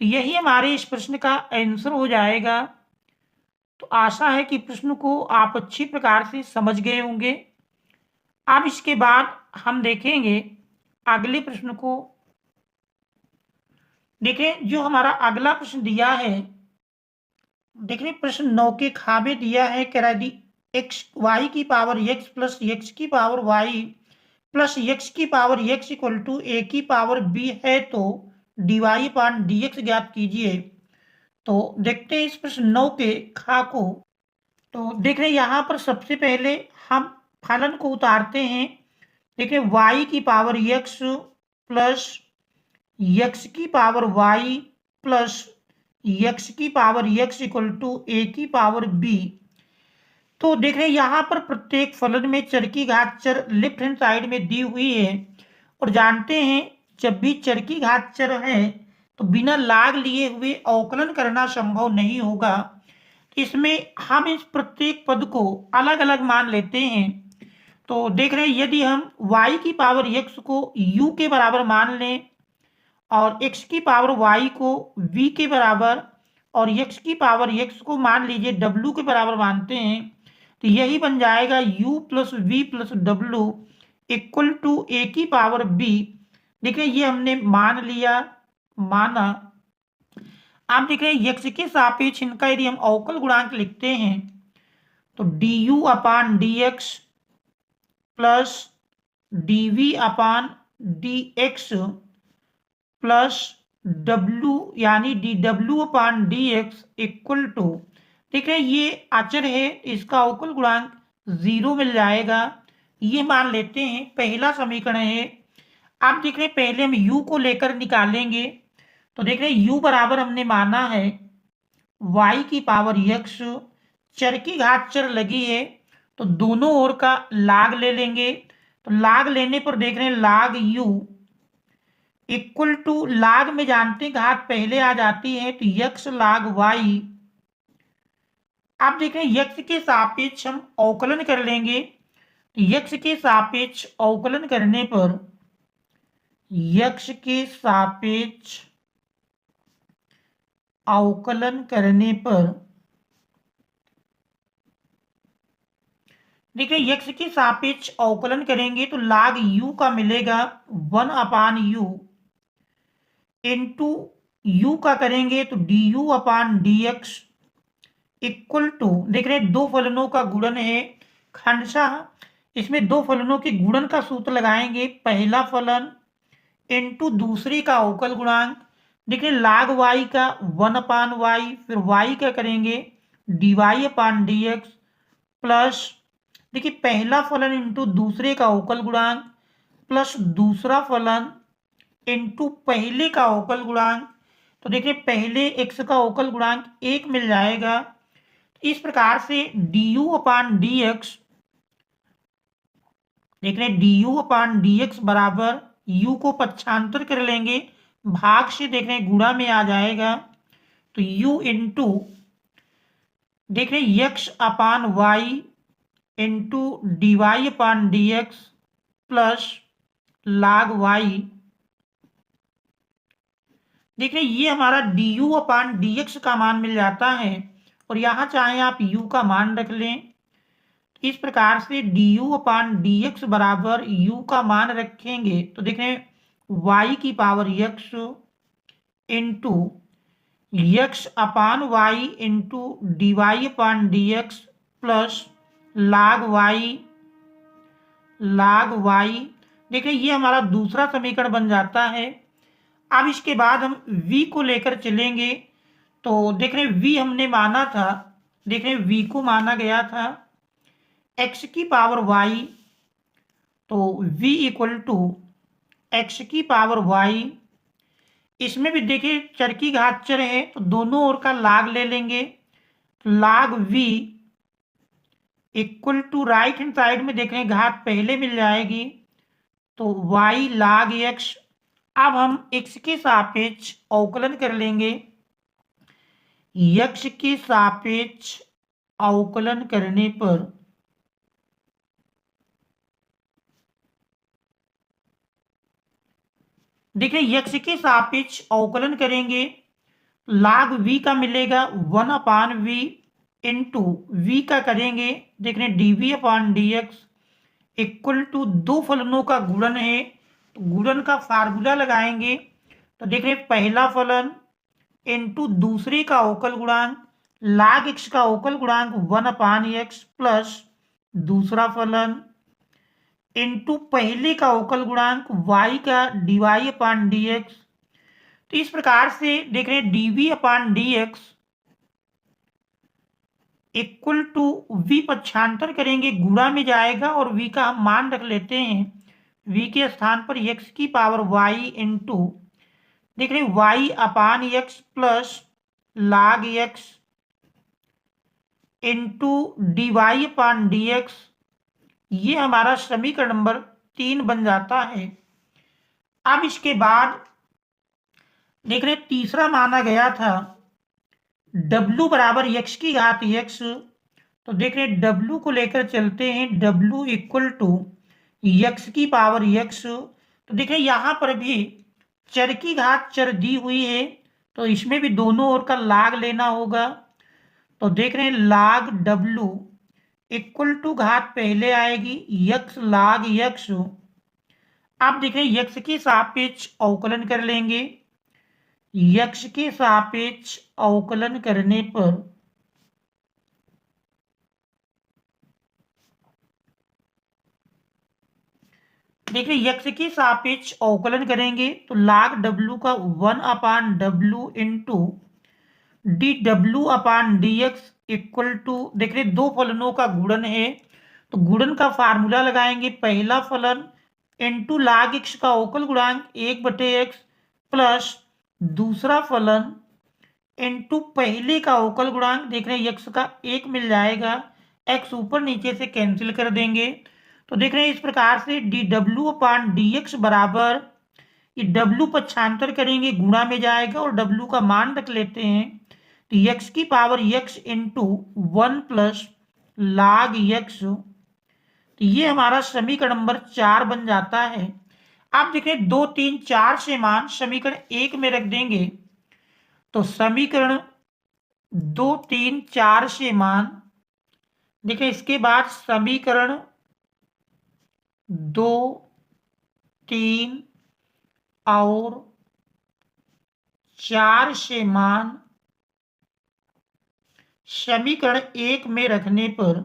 तो यही हमारे इस प्रश्न का आंसर हो जाएगा। तो आशा है कि प्रश्न को आप अच्छी प्रकार से समझ गए होंगे। अब इसके बाद हम देखेंगे अगले प्रश्न को। देखें जो हमारा अगला प्रश्न दिया है, देख रहे प्रश्न 9 के खा में दिया है, कह रहा है एक्स वाई की पावर एक्स प्लस एक्स की पावर वाई प्लस एक्स की पावर एक्स इक्वल टू ए की पावर बी है, तो डी वाई पान डी एक्स ज्ञात कीजिए। तो देखते हैं इस प्रश्न 9 के खा को। तो देख रहे यहाँ पर सबसे पहले हम फलन को उतारते हैं। देखिए y की पावर x प्लस x की पावर y प्लस x की power x equal to a की पावर b। तो देख रहे हैं यहाँ पर प्रत्येक फलन में चर की घात चर लेफ्ट हैंड साइड में दी हुई है और जानते हैं जब भी चर की घात चर है तो बिना लाग लिए हुए अवकलन करना संभव नहीं होगा। इसमें हम इस प्रत्येक पद को अलग अलग मान लेते हैं। तो देख रहे हैं यदि हम y की पावर x को u के बराबर मान लें और x की पावर y को v के बराबर और x की पावर x को मान लीजिए w के बराबर मानते हैं, तो यही बन जाएगा u प्लस वी प्लस डब्ल्यू इक्वल टू a की पावर b। देखिए ये हमने मान लिया, माना। आप देख रहे हैं x के सापेक्ष इनका यदि हम अवकल गुणांक लिखते हैं तो du upon dx plus dv upon dx plus w यानी dw upon dx equal to, देख रहे हैं ये अचर है, इसका अवकल गुणांक 0 मिल जाएगा। ये मान लेते हैं पहला समीकरण है। आप देख रहे हैं पहले हम u को लेकर निकालेंगे। तो देख रहे हैं u बराबर हमने माना है y की पावर x, चर की घात चर लगी है तो दोनों ओर का लाग ले लेंगे। तो लाग लेने पर देख रहे हैं लाग u इक्वल टू, लाग में जानते हैं घात पहले आ जाती है तो x लाग y। आप देख रहे हैं x के सापेक्ष हम अवकलन कर लेंगे। x के सापेक्ष अवकलन करने पर x के सापेक्ष अवकलन करने पर देखिए x के सापेक्ष अवकलन करेंगे तो लाग u का मिलेगा 1 अपान यू इंटू यू का करेंगे तो du upon dx equal to, देख रहे हैं दो फलनों का गुणन है खंडशः, इसमें दो फलनों के गुणन का सूत्र लगाएंगे। पहला फलन इंटू दूसरे का अवकल गुणांक, देखिए लाग y का 1 अपान वाई, फिर y का करेंगे dy अपान dx प्लस, देखिए पहला फलन इंटू दूसरे का अवकल गुणांक प्लस दूसरा फलन इंटू पहले का अवकल गुणांक। तो देखिए पहले x का अवकल गुणांक 1 मिल जाएगा। इस प्रकार से du अपान dx, देख रहे हैं du अपान dx बराबर u को पक्षांतर कर लेंगे, भाग से देख रहे हैं गुणा में आ जाएगा तो u इंटू देख रहे हैं x upon y into d y upon d x plus लाग वाई। देख रहे हैं ये हमारा D u upon d x का मान मिल जाता है, और यहां चाहे आप यू का मान रख लें। इस प्रकार से D u upon d x बराबर यू का मान रखेंगे तो देख रहे हैं वाई की power x into x upon y into d y upon d x plus लाग वाई। देखिए ये हमारा दूसरा समीकरण बन जाता है। अब इसके बाद हम v को लेकर चलेंगे, तो देख रहे v हमने माना था, देख रहे v को माना गया था x की पावर y, तो v इक्वल टू एक्स की पावर y। इसमें भी देखिए चर की घात चर है तो दोनों ओर का लाग ले लेंगे, log v equal to right hand side में देख रहे हैं घात पहले मिल जाएगी तो y लाग x। अब हम x के सापेक्ष अवकलन कर लेंगे, x के सापेक्ष अवकलन करने पर देखिए x के सापेक्ष अवकलन करेंगे, लाग v का मिलेगा 1 अपान वी इंटू वी का करेंगे देख रहे d v upon d x equal to दो फलनों का गुणन है तो गुणन का फार्मूला लगाएंगे तो देख रहे पहला फलन इंटू दूसरे का अवकल गुणांक लाग एक्स का अवकल गुणांक 1 अपान एक्स प्लस दूसरा फलन इंटू पहले का अवकल गुणांक y का d y upon d x. तो इस प्रकार से देख रहे हैं d v upon d x equal to v पक्षांतर करेंगे गुणा में जाएगा और v का हम मान रख लेते हैं, v के स्थान पर x की पावर y इंटू देख रहे y अपान एक्स प्लस लाग x into d y upon d x. ये हमारा समीकरण नंबर 3 बन जाता है। अब इसके बाद देख रहे तीसरा माना गया था w बराबर x की घात x, तो देख रहे w को लेकर चलते हैं, w इक्वल टू x की पावर x। तो देख रहे यहां पर भी चर की घात चर दी हुई है तो इसमें भी दोनों ओर का लाग लेना होगा, तो देख रहे हैं लाग w इक्वल टू घात पहले आएगी x लाग x। अब देख रहे x के सापेक्ष अवकलन कर लेंगे, यक्ष के सापेक्ष अवकलन करने पर देखिए यक्ष के सापेक्ष अवकलन करेंगे तो लाग w का 1 अपान w इंटू डी डब्ल्यू upon d x equal to देख रहे दो फलनों का गुणन है तो गुणन का फार्मूला लगाएंगे, पहला फलन इंटू लाग एक्स का अवकल गुणांक 1/x प्लस दूसरा फलन इंटू पहले का अवकल गुणांक देख रहे हैं x का 1 मिल जाएगा, x ऊपर नीचे से कैंसिल कर देंगे तो देख रहे हैं इस प्रकार से डी डब्ल्यू अपान डी एक्स बराबर ये w पक्षांतर करेंगे गुणा में जाएगा और w का मान रख लेते हैं तो x की पावर x इंटू 1 प्लस लाग x। तो ये हमारा समीकरण नंबर 4 बन जाता है। आप देखें 2, 3, 4 से मान समीकरण 1 में रख देंगे तो समीकरण 2, 3, 4 से मान देखें, इसके बाद समीकरण 2, 3 और 4 से मान समीकरण 1 में रखने पर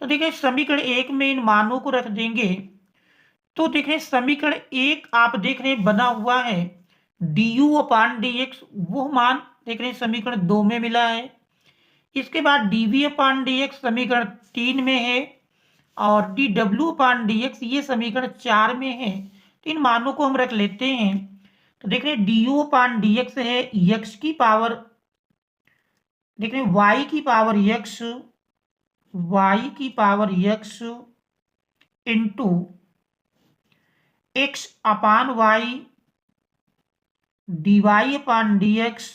तो देखिए समीकरण 1 में इन मानों को रख देंगे तो देखिए समीकरण 1 आप देख रहे हैं बना हुआ है D u upon d x, वो मान देख रहे हैं समीकरण 2 में मिला है। इसके बाद D v upon d x समीकरण 3 में है और डी डब्ल्यू अपान डी एक्स ये समीकरण 4 में है, तो इन मानों को हम रख लेते हैं तो देख रहे हैं d u upon d x है एक्स की पावर देख रहे हैं y की power x into x upon y dy upon dx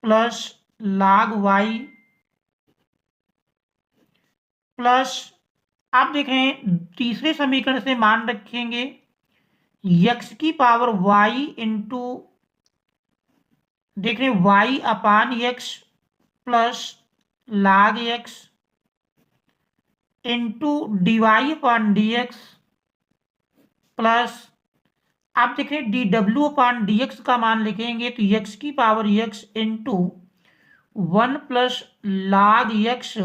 plus log y plus आप देख रहे हैं तीसरे समीकरण से मान रखेंगे x की पावर y इंटू देख रहे हैं y upon x plus log x into dy upon dx plus आप देख रहे हैं डी डब्ल्यू अपॉन डी एक्स का मान लिखेंगे तो x की power x into 1 plus log x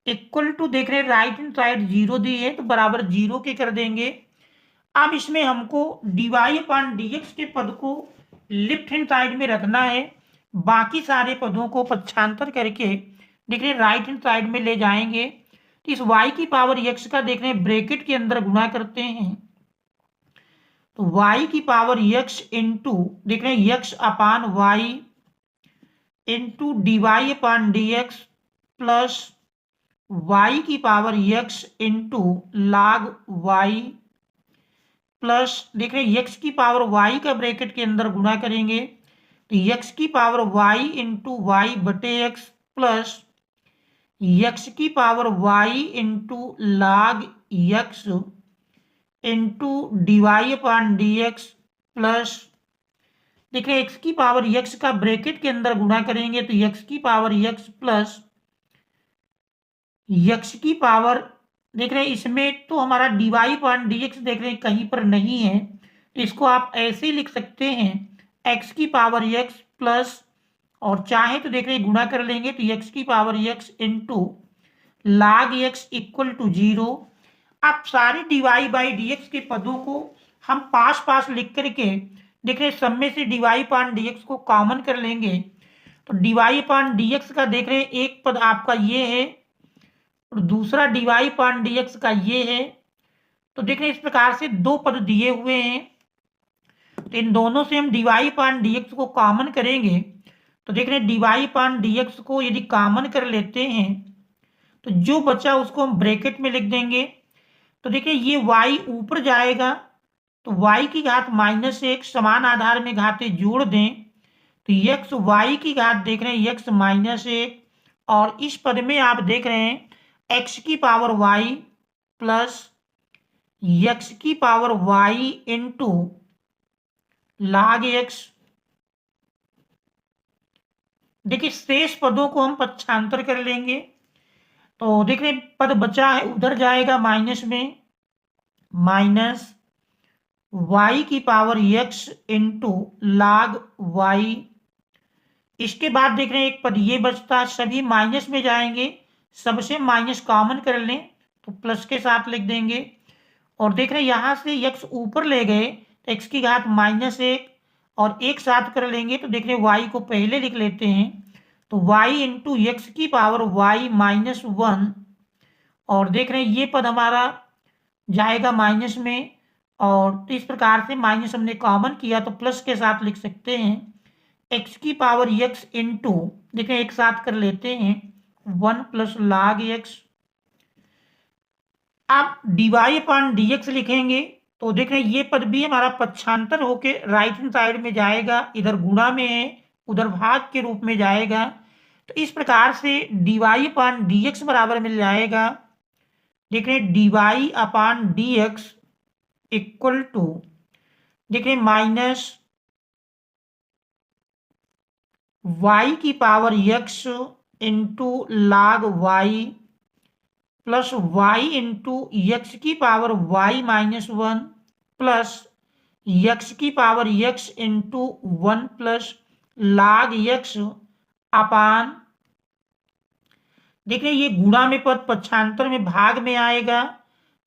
equal to देख रहे हैं राइट हैंड साइड 0 दी है तो बराबर 0 के कर देंगे। अब इसमें हमको dy अपॉन dx के पद को लेफ्ट हैंड साइड में रखना है, बाकी सारे पदों को पक्षांतर करके देख रहे हैं राइट हैंड साइड में ले जाएंगे। तो इस y की पावर x का देख रहे हैं ब्रैकेट के अंदर गुणा करते हैं तो y की पावर x इंटू देख रहे हैं x upon y into d y upon d x plus y की power x into log y plus देख रहे हैं x की पावर y का ब्रैकेट के अंदर गुणा करेंगे तो x की पावर y इंटू वाई बटे एक्स प्लस x की power y into log x into d y upon d x plus देख रहे हैं x की पावर x का ब्रैकेट के अंदर गुणा करेंगे तो x की पावर x प्लस x की पावर देख रहे हैं इसमें तो हमारा d y upon d x देख रहे हैं कहीं पर नहीं है तो इसको आप ऐसे लिख सकते हैं x की पावर x प्लस और चाहे तो देख रहे हैं गुणा कर लेंगे तो x की power x into log x equal to 0। अब सारे d y by d x के पदों को हम पास पास लिख करके देख रहे हैं सब में से d y upon d x को कॉमन कर लेंगे तो d y upon d x का देख रहे हैं एक पद आपका ये है और दूसरा d y upon d x का ये है। तो देख रहे हैं इस प्रकार से दो पद दिए हुए हैं तो इन दोनों से हम d y upon d x को कॉमन करेंगे तो देख रहे हैं d y upon d x को यदि कॉमन कर लेते हैं तो जो बचा उसको हम ब्रैकेट में लिख देंगे तो देखिए ये y ऊपर जाएगा तो y की घात -1 समान आधार में घातें जोड़ दें तो x y की घात देख रहे हैं x -1 और इस पद में आप देख रहे हैं x की पावर y प्लस x की power y into log x। देखिए शेष पदों को हम पक्षांतर कर लेंगे तो देख रहे हैं पद बचा है उधर जाएगा माइनस में माइनस y की power x into log y। इसके बाद देख रहे हैं एक पद ये बचता है सभी माइनस में जाएंगे सबसे माइनस कॉमन कर लें तो प्लस के साथ लिख देंगे और देख रहे हैं यहाँ से x ऊपर ले गए तो x की घात -1 और एक साथ कर लेंगे तो देख रहे हैं y को पहले लिख लेते हैं तो y इंटू एक्स की पावर y -1 और देख रहे हैं ये पद हमारा जाएगा माइनस में और तो इस प्रकार से माइनस हमने कॉमन किया तो प्लस के साथ लिख सकते हैं x की पावर x इंटू देख रहे हैं एक साथ कर लेते हैं 1 प्लस log x। आप d y upon d x लिखेंगे तो देख रहे हैं ये पद भी हमारा पक्षांतर होके राइट हैंड साइड में जाएगा इधर गुणा में है उधर भाग के रूप में जाएगा तो इस प्रकार से d y upon d x बराबर मिल जाएगा देख रहे हैं d y upon d x equal to देख रहे हैं माइनस y की power x into log y plus y into x की पावर y -1 प्लस x की power x into 1 plus log x upon देख रहे हैं ये गुणा में पद पक्षांतर में भाग में आएगा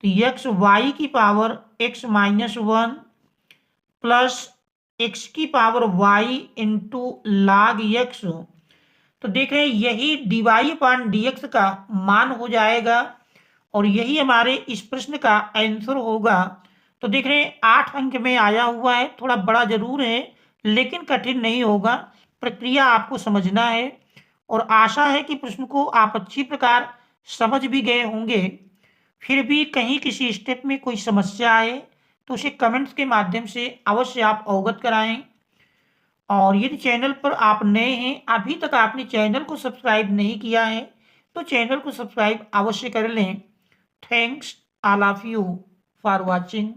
तो x y की पावर x -1 प्लस x की power y into log x। तो देख रहे हैं यही d y upon d x का मान हो जाएगा और यही हमारे इस प्रश्न का आंसर होगा। तो देख रहे हैं 8 अंक में आया हुआ है थोड़ा बड़ा जरूर है लेकिन कठिन नहीं होगा प्रक्रिया आपको समझना है और आशा है कि प्रश्न को आप अच्छी प्रकार समझ भी गए होंगे। फिर भी कहीं किसी स्टेप में कोई समस्या आए तो उसे कमेंट्स के माध्यम से अवश्य आप अवगत कराएं। और यदि चैनल पर आप नए हैं, अभी तक आपने चैनल को सब्सक्राइब नहीं किया है, तो चैनल को सब्सक्राइब अवश्य कर लें। Thanks all of you for watching.